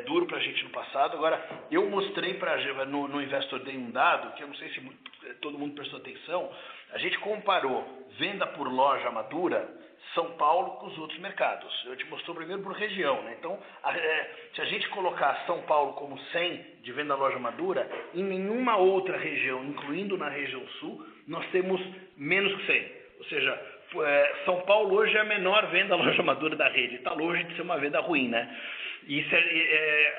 duro para a gente no passado. Agora, eu mostrei no Investor Day um dado, que eu não sei se todo mundo prestou atenção. A gente comparou venda por loja madura São Paulo com os outros mercados. Eu te mostrou primeiro por região, né? Então, se a gente colocar São Paulo como 100 de venda loja madura, em nenhuma outra região, incluindo na região sul, nós temos menos que 100. Ou seja, São Paulo hoje é a menor venda loja madura da rede. Está longe de ser uma venda ruim, né? E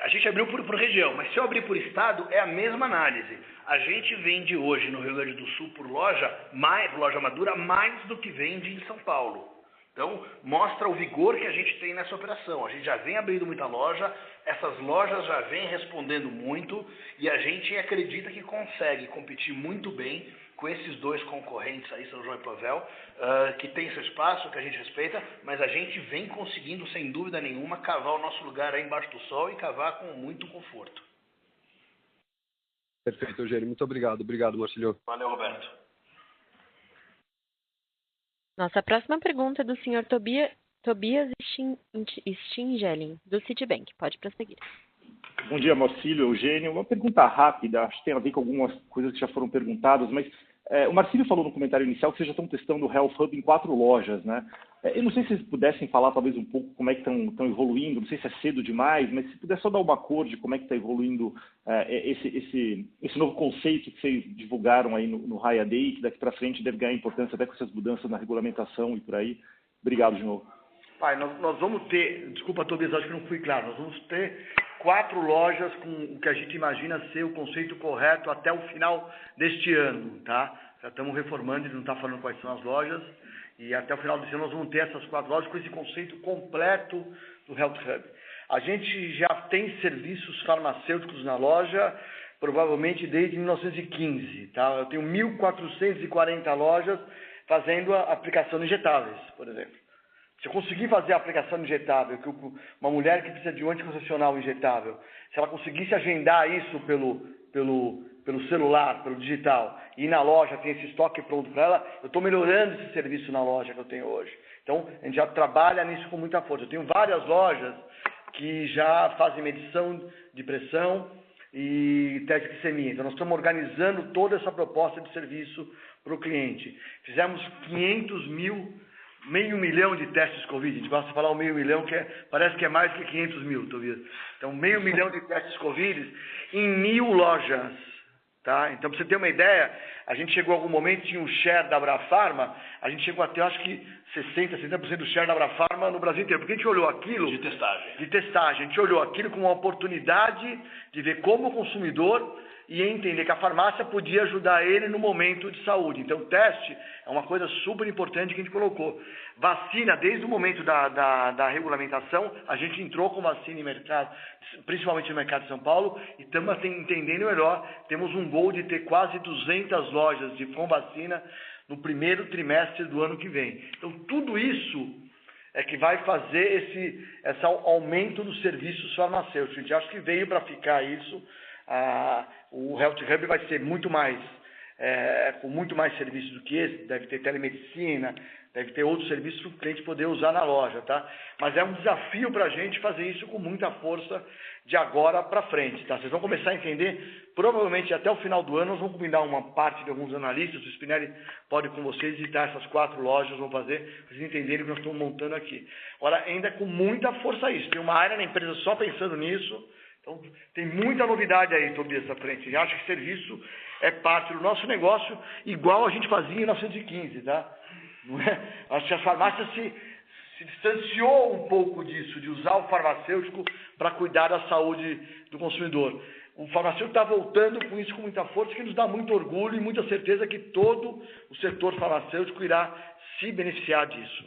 a gente abriu por região, mas se eu abrir por estado, é a mesma análise. A gente vende hoje no Rio Grande do Sul por loja madura, mais do que vende em São Paulo. Então, mostra o vigor que a gente tem nessa operação. A gente já vem abrindo muita loja, essas lojas já vêm respondendo muito, e a gente acredita que consegue competir muito bem com esses 2 concorrentes aí, São João e Panvel, que tem seu espaço, que a gente respeita, mas a gente vem conseguindo, sem dúvida nenhuma, cavar o nosso lugar aí embaixo do sol e cavar com muito conforto. Perfeito, Eugênio. Muito obrigado. Obrigado, Marcílio. Valeu, Roberto. Nossa próxima pergunta é do Sr. Tobias Stingelin, do Citibank. Pode prosseguir. Bom dia, Marcílio, Eugênio. Uma pergunta rápida, acho que tem a ver com algumas coisas que já foram perguntadas, mas o Marcílio falou no comentário inicial que vocês já estão testando o Health Hub em 4 lojas, né? Eu não sei se vocês pudessem falar talvez um pouco como é que estão evoluindo, não sei se é cedo demais, mas se puder só dar uma cor de como é que está evoluindo esse novo conceito que vocês divulgaram aí no Raia Day, que daqui para frente deve ganhar importância até com essas mudanças na regulamentação e por aí. Obrigado de novo. Pai, nós vamos ter, desculpa, Tobias, acho que não fui claro, nós vamos ter 4 lojas com o que a gente imagina ser o conceito correto até o final deste ano, tá? Já estamos reformando, ele não está falando quais são as lojas. E até o final desse ano nós vamos ter essas 4 lojas com esse conceito completo do Health Hub. A gente já tem serviços farmacêuticos na loja, provavelmente desde 1915. Tá? Eu tenho 1.440 lojas fazendo a aplicação de injetáveis, por exemplo. Se eu conseguir fazer a aplicação injetável, que uma mulher que precisa de um anticoncepcional injetável, se ela conseguisse agendar isso pelo celular, pelo digital, e ir na loja, tem esse estoque pronto para ela, eu estou melhorando esse serviço na loja que eu tenho hoje. Então, a gente já trabalha nisso com muita força. Eu tenho várias lojas que já fazem medição de pressão e teste de glicemia. Então, nós estamos organizando toda essa proposta de serviço para o cliente. Fizemos 500.000, 500.000 de testes Covid. A gente gosta de falar o 500.000, que parece que é mais que 500.000, Tobias. Então, 500.000 de testes Covid em 1.000 lojas. Tá? Então, para você ter uma ideia, a gente chegou a algum momento, tinha um share da Abrafarma, a gente chegou até, acho que 60% do share da Abrafarma no Brasil inteiro. Porque a gente olhou aquilo... De testagem. De testagem. A gente olhou aquilo como uma oportunidade de ver como o consumidor ia entender que a farmácia podia ajudar ele no momento de saúde. Então, o teste é uma coisa super importante que a gente colocou. Vacina, desde o momento da regulamentação, a gente entrou com vacina em mercado, principalmente no mercado de São Paulo, e estamos entendendo melhor. Temos um gol de ter quase 200 lojas com vacina no primeiro trimestre do ano que vem. Então, tudo isso é que vai fazer esse aumento dos serviços farmacêuticos. A gente acha que veio para ficar isso. O Health Hub vai ser muito mais, com muito mais serviços do que esse, deve ter telemedicina, deve ter outros serviços para o cliente poder usar na loja, tá? Mas é um desafio para a gente fazer isso com muita força de agora para frente, tá? Vocês vão começar a entender, provavelmente até o final do ano, nós vamos combinar uma parte de alguns analistas, o Spinelli pode com vocês visitar essas 4 lojas, vão fazer, para vocês entenderem o que nós estamos montando aqui. Agora, ainda com muita força isso, tem uma área na empresa só pensando nisso. Então, tem muita novidade aí, Tobias, essa frente. Eu acho que serviço é parte do nosso negócio, igual a gente fazia em 1915, tá? Não é? Acho que a farmácia se distanciou um pouco disso, de usar o farmacêutico para cuidar da saúde do consumidor. O farmacêutico está voltando com isso com muita força, que nos dá muito orgulho e muita certeza que todo o setor farmacêutico irá se beneficiar disso.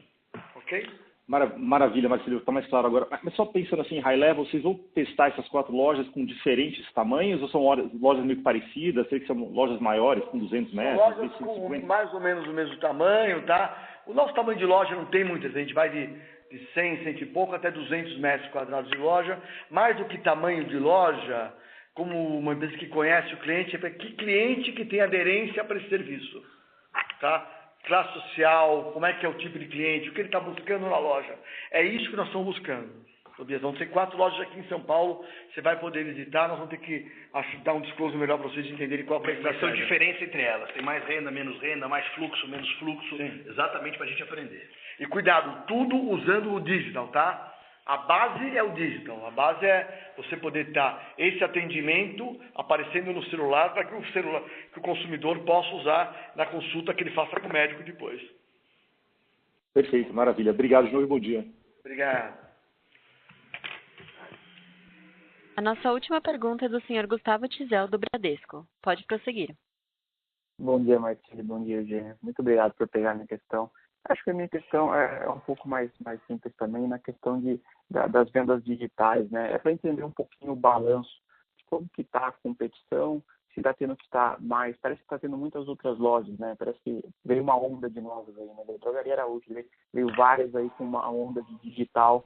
Ok? Maravilha, Marcílio, está mais claro agora. Mas só pensando assim, high level, vocês vão testar essas 4 lojas com diferentes tamanhos ou são lojas meio parecidas? Sei que são lojas maiores, com 200 metros? Lojas com mais ou menos o mesmo tamanho, tá? O nosso tamanho de loja não tem muitas, a gente vai de 100, 100 e pouco até 200 metros quadrados de loja. Mais do que tamanho de loja, como uma empresa que conhece o cliente, é que cliente que tem aderência para esse serviço, tá? Classe social, como é que é o tipo de cliente, o que ele está buscando na loja. É isso que nós estamos buscando. Tobias, vão ter 4 lojas aqui em São Paulo, você vai poder visitar, nós vamos ter que dar um disclosure melhor para vocês entenderem qual é a Vai ser a diferença entre elas. Tem mais renda, menos renda, mais fluxo, menos fluxo. Sim. Exatamente para a gente aprender. E cuidado, tudo usando o digital, tá? A base é o digital, a base é você poder estar esse atendimento aparecendo no celular para que o consumidor possa usar na consulta que ele faça com o médico depois. Perfeito, maravilha. Obrigado de novo e bom dia. Obrigado. A nossa última pergunta é do Sr. Gustavo Tizel, do Bradesco. Pode prosseguir. Bom dia, Marcílio. Bom dia, Eugênio. Muito obrigado por pegar a minha questão. Acho que a minha questão é um pouco mais simples também, na questão das vendas digitais, né? É para entender um pouquinho o balanço de como que está a competição, se está tendo que estar mais. Parece que está tendo muitas outras lojas, né? Parece que veio uma onda de novas aí, né? A Drogaria Araújo veio várias aí com uma onda de digital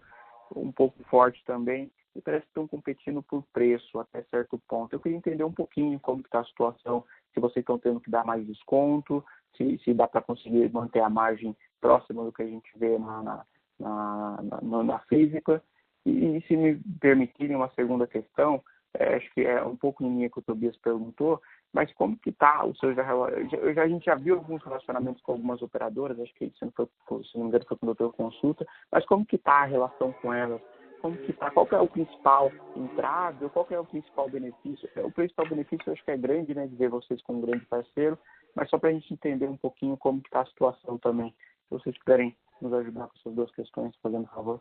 um pouco forte também. E parece que estão competindo por preço até certo ponto. Eu queria entender um pouquinho como que está a situação, se vocês estão tendo que dar mais desconto, se dá para conseguir manter a margem próxima do que a gente vê na física. E se me permitirem uma segunda questão, acho que é um pouco em linha que o Tobias perguntou, mas como que está o seu... A gente já viu alguns relacionamentos com algumas operadoras, acho que se não me engano foi com o doutor Consulta, mas como que está a relação com elas? Como que tá? Qual que é o principal entrave? Qual que é o principal benefício? O principal benefício eu acho que é grande, né, de ver vocês como um grande parceiro, mas só para a gente entender um pouquinho como que está a situação também. Se vocês puderem nos ajudar com essas 2 questões, fazendo favor.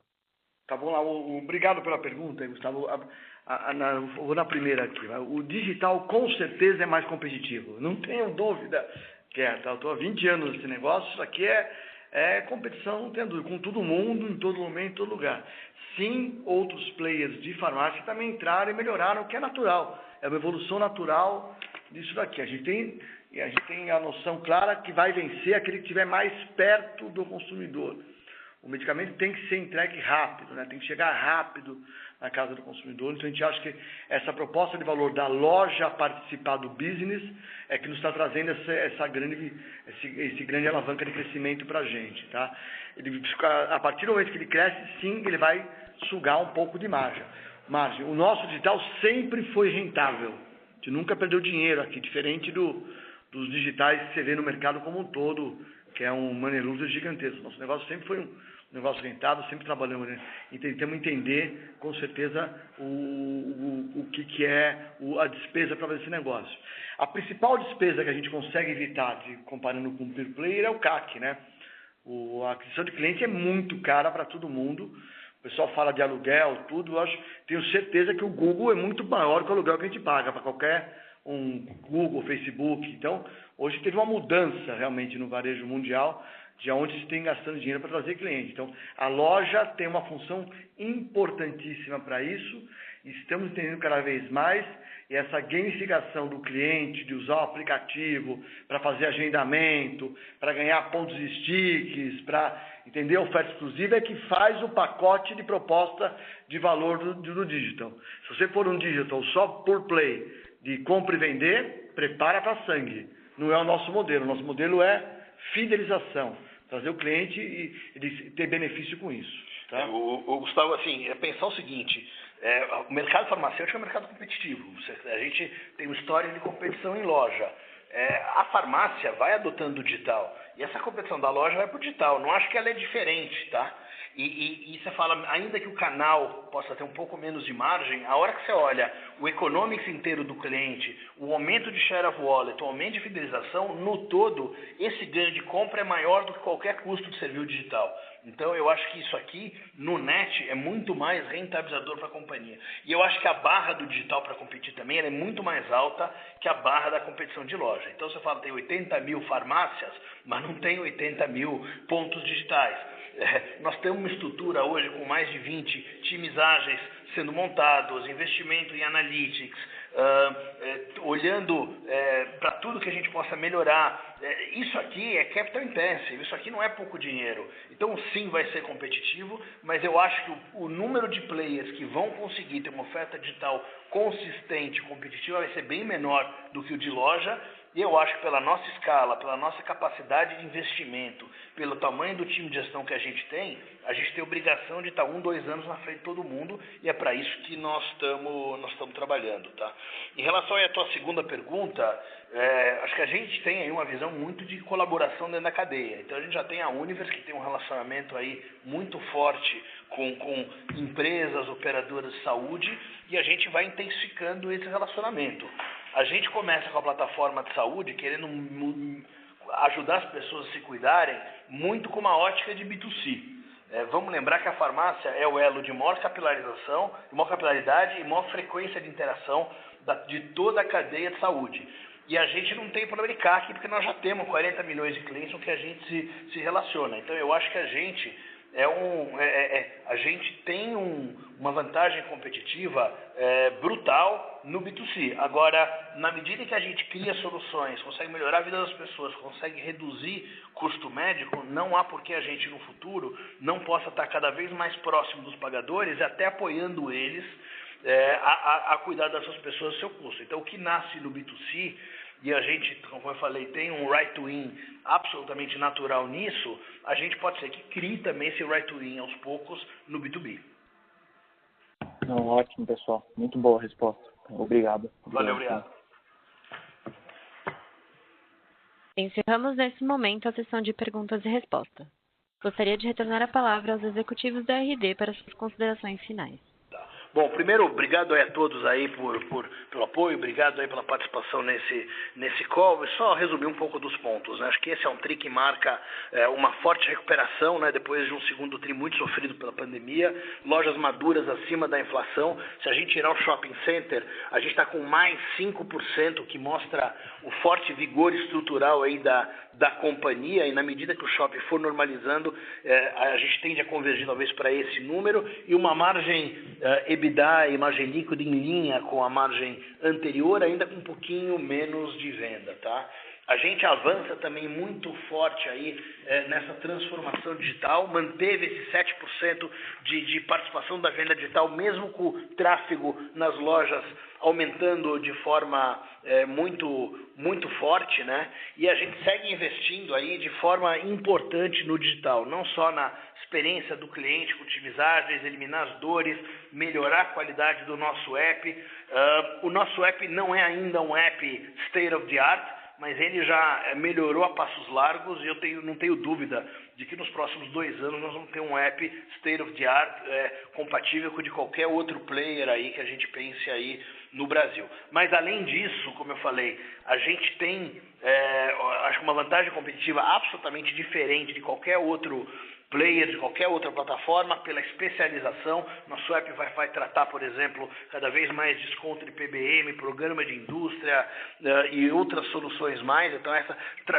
Tá bom, obrigado pela pergunta, Gustavo. Vou na primeira aqui. O digital com certeza é mais competitivo. Não tenho dúvida Tá? Eu estou há 20 anos nesse negócio, isso aqui é competição com todo mundo, em todo momento, em todo lugar. Sim, outros players de farmácia também entraram e melhoraram, o que é natural. É uma evolução natural disso daqui. A gente tem a noção clara que vai vencer aquele que estiver mais perto do consumidor. O medicamento tem que ser entregue rápido, né? Tem que chegar rápido na casa do consumidor. Então a gente acha que essa proposta de valor da loja participar do business é que nos está trazendo esse grande alavanca de crescimento para a gente. Tá? A partir do momento que ele cresce, sim, ele vai sugar um pouco de margem. O nosso digital sempre foi rentável. A gente nunca perdeu dinheiro aqui, diferente dos digitais que você vê no mercado como um todo, que é um money loser gigantesco. Nosso negócio sempre foi um negócio rentável, sempre trabalhamos, né? E tentamos entender, com certeza, o que é a despesa para fazer esse negócio. A principal despesa que a gente consegue evitar, comparando com o peer player, é o CAC, né? A aquisição de cliente é muito cara para todo mundo. O pessoal fala de aluguel, tudo. Tenho certeza que o Google é muito maior que o aluguel que a gente paga para qualquer Google, Facebook. Então, hoje teve uma mudança realmente no varejo mundial, de onde se tem gastando dinheiro para trazer cliente. Então, a loja tem uma função importantíssima para isso, e estamos entendendo cada vez mais, e essa gamificação do cliente, de usar o aplicativo para fazer agendamento, para ganhar pontos e sticks, para entender a oferta exclusiva, é que faz o pacote de proposta de valor do digital. Se você for um digital só por play, de compra e vender, prepara para sangue. Não é o nosso modelo. O nosso modelo é fidelização, trazer o cliente e ter benefício com isso. Tá? O Gustavo, assim, pensar o seguinte, o mercado farmacêutico é um mercado competitivo. A gente tem uma história de competição em loja. A farmácia vai adotando o digital, e essa competição da loja vai para o digital. Não acho que ela é diferente, tá? E você fala, ainda que o canal possa ter um pouco menos de margem, a hora que você olha o economics inteiro do cliente, o aumento de share of wallet, o aumento de fidelização, no todo, esse ganho de compra é maior do que qualquer custo de serviço digital. Então eu acho que isso aqui, no net, é muito mais rentabilizador para a companhia. E eu acho que a barra do digital para competir também ela é muito mais alta que a barra da competição de loja. Então você fala, tem 80 mil farmácias, mas não tem 80 mil pontos digitais. Nós temos uma estrutura hoje com mais de 20 times ágeis sendo montados, investimento em analytics, olhando para tudo que a gente possa melhorar. Isso aqui é capital intensive, isso aqui não é pouco dinheiro. Então sim, vai ser competitivo, mas eu acho que o número de players que vão conseguir ter uma oferta digital consistente, competitiva, vai ser bem menor do que o de loja. E eu acho que pela nossa escala, pela nossa capacidade de investimento, pelo tamanho do time de gestão que a gente tem obrigação de estar 1, 2 anos na frente de todo mundo, e é para isso que nós estamos trabalhando. Tá? Em relação à tua segunda pergunta, acho que a gente tem aí uma visão muito de colaboração dentro da cadeia. Então a gente já tem a Univers, que tem um relacionamento aí muito forte com empresas, operadoras de saúde, e a gente vai intensificando esse relacionamento. A gente começa com a plataforma de saúde, querendo ajudar as pessoas a se cuidarem, muito com uma ótica de B2C. Vamos lembrar que a farmácia é o elo de maior capilarização, de maior capilaridade e maior frequência de interação de toda a cadeia de saúde. E a gente não tem problema de CAC, porque nós já temos 40 milhões de clientes com que a gente se relaciona. Então eu acho que a gente tem uma vantagem competitiva brutal no B2C. Agora, na medida em que a gente cria soluções, consegue melhorar a vida das pessoas, consegue reduzir custo médico, não há por que a gente no futuro não possa estar cada vez mais próximo dos pagadores e até apoiando eles a cuidar dessas pessoas do seu custo. Então, o que nasce no B2C, e a gente, como eu falei, tem um right to win absolutamente natural nisso, a gente pode ser que crie também esse right to win aos poucos no B2B. Não, ótimo, pessoal. Muito boa a resposta. Obrigado. Valeu, obrigado. Encerramos nesse momento a sessão de perguntas e respostas. Gostaria de retornar a palavra aos executivos da RD para suas considerações finais. Bom, primeiro, obrigado aí a todos aí pelo apoio, obrigado aí pela participação nesse call. E só resumir um pouco dos pontos, né? Acho que esse é um TRI que marca uma forte recuperação, né? Depois de um segundo TRI muito sofrido pela pandemia, lojas maduras acima da inflação. Se a gente tirar o shopping center, a gente está com mais 5%, que mostra o forte vigor estrutural aí da companhia, e na medida que o shopping for normalizando, a gente tende a convergir talvez para esse número, e uma margem EBITDA e margem líquida em linha com a margem anterior, ainda com um pouquinho menos de venda, tá? A gente avança também muito forte aí nessa transformação digital, manteve esse 7% de participação da venda digital, mesmo com o tráfego nas lojas aumentando de forma muito forte, né? E a gente segue investindo aí de forma importante no digital, não só na experiência do cliente, com otimizagens, eliminar as dores, melhorar a qualidade do nosso app. O nosso app não é ainda um app state of the art, mas ele já melhorou a passos largos, e eu não tenho dúvida de que nos próximos 2 anos nós vamos ter um app state of the art compatível com o de qualquer outro player aí que a gente pense aí no Brasil. Mas além disso, como eu falei, a gente tem acho que uma vantagem competitiva absolutamente diferente de qualquer outro player, de qualquer outra plataforma, pela especialização. Nosso app vai tratar, por exemplo, cada vez mais desconto de PBM, programa de indústria e outras soluções mais. Então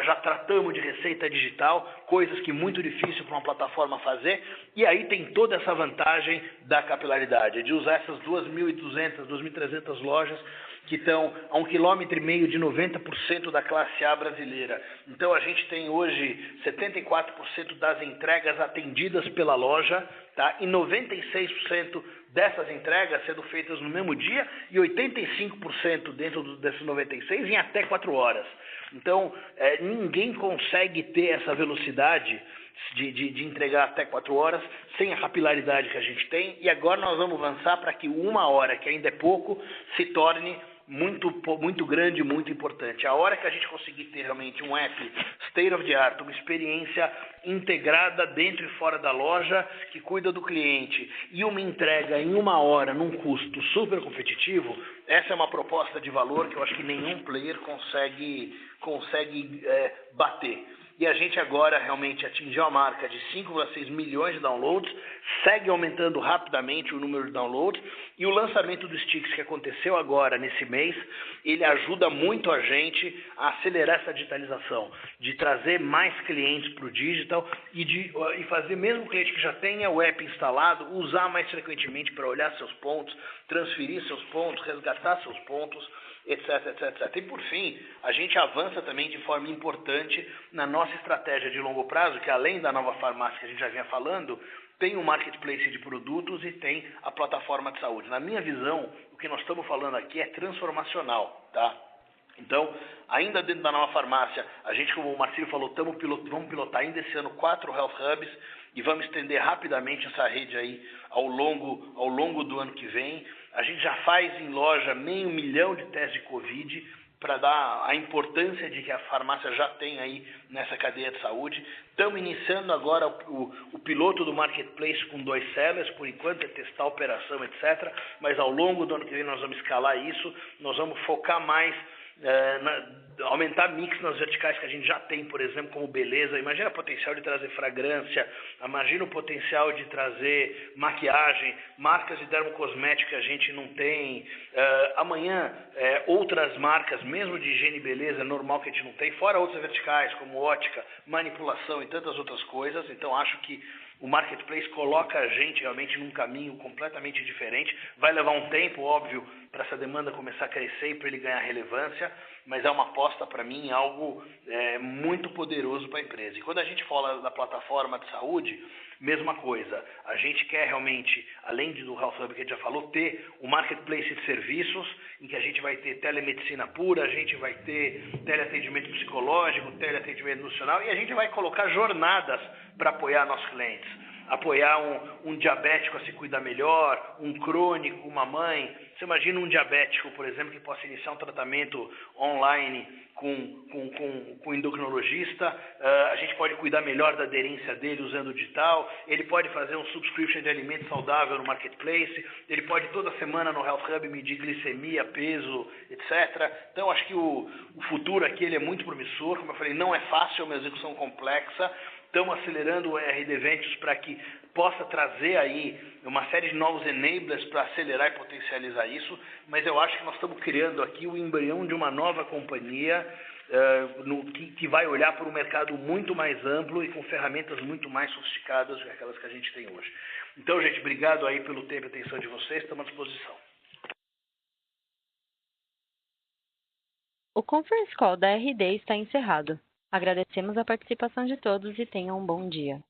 já tratamos de receita digital, coisas que é muito difícil para uma plataforma fazer, e aí tem toda essa vantagem da capilaridade, de usar essas 2.200, 2.300 lojas que estão a 1,5 km de 90% da classe A brasileira. Então a gente tem hoje 74% das entregas atendidas pela loja, tá? E 96% dessas entregas sendo feitas no mesmo dia, e 85% dentro desses 96% em até 4 horas. Então ninguém consegue ter essa velocidade de entregar até 4 horas sem a capilaridade que a gente tem, e agora nós vamos avançar para que 1 hora, que ainda é pouco, se torne muito grande, muito importante. A hora que a gente conseguir ter realmente um app state of the art, uma experiência integrada dentro e fora da loja, que cuida do cliente, e uma entrega em 1 hora, num custo super competitivo, essa é uma proposta de valor que eu acho que nenhum player consegue bater. E a gente agora realmente atingiu a marca de 5,6 milhões de downloads, segue aumentando rapidamente o número de downloads, e o lançamento do Stix que aconteceu agora nesse mês, ele ajuda muito a gente a acelerar essa digitalização, de trazer mais clientes para o digital e fazer mesmo o cliente que já tenha o app instalado, usar mais frequentemente para olhar seus pontos, transferir seus pontos, resgatar seus pontos, etc, etc, etc. E por fim, a gente avança também de forma importante na nossa estratégia de longo prazo, que além da nova farmácia que a gente já vinha falando, tem o marketplace de produtos e tem a plataforma de saúde. Na minha visão, o que nós estamos falando aqui é transformacional, tá? Então, ainda dentro da nova farmácia, a gente, como o Marcílio falou, vamos pilotar ainda esse ano 4 Health Hubs e vamos estender rapidamente essa rede aí ao longo do ano que vem. A gente já faz em loja 500 mil de testes de Covid, para dar a importância de que a farmácia já tem aí nessa cadeia de saúde. Estamos iniciando agora o piloto do marketplace com 2 sellers, por enquanto é testar a operação, etc. Mas ao longo do ano que vem nós vamos escalar isso, nós vamos focar mais, aumentar mix nas verticais que a gente já tem, por exemplo, como beleza. Imagina o potencial de trazer fragrância, imagina o potencial de trazer maquiagem, marcas de dermocosmética que a gente não tem. Amanhã, outras marcas, mesmo de higiene e beleza, normal que a gente não tem, fora outras verticais, como ótica, manipulação e tantas outras coisas. Então, acho que o marketplace coloca a gente realmente num caminho completamente diferente. Vai levar um tempo, óbvio, para essa demanda começar a crescer e para ele ganhar relevância, mas é uma aposta para mim, algo muito poderoso para a empresa. E quando a gente fala da plataforma de saúde, mesma coisa. A gente quer realmente, além do Health Hub que a gente já falou, ter um marketplace de serviços, em que a gente vai ter telemedicina pura, a gente vai ter teleatendimento psicológico, teleatendimento nutricional, e a gente vai colocar jornadas para apoiar nossos clientes. Apoiar um diabético a se cuidar melhor, um crônico, uma mãe. Você imagina um diabético, por exemplo, que possa iniciar um tratamento online com o endocrinologista, a gente pode cuidar melhor da aderência dele usando o digital, ele pode fazer um subscription de alimento saudável no marketplace, ele pode toda semana no Health Hub medir glicemia, peso, etc. Então acho que o futuro aqui ele é muito promissor, como eu falei, não é fácil, é uma execução complexa. Estamos acelerando o RD Ventures para que possa trazer aí uma série de novos enablers para acelerar e potencializar isso, mas eu acho que nós estamos criando aqui o embrião de uma nova companhia que vai olhar para um mercado muito mais amplo e com ferramentas muito mais sofisticadas do que aquelas que a gente tem hoje. Então, gente, obrigado aí pelo tempo e atenção de vocês, estamos à disposição. O conference call da RD está encerrado. Agradecemos a participação de todos e tenham um bom dia.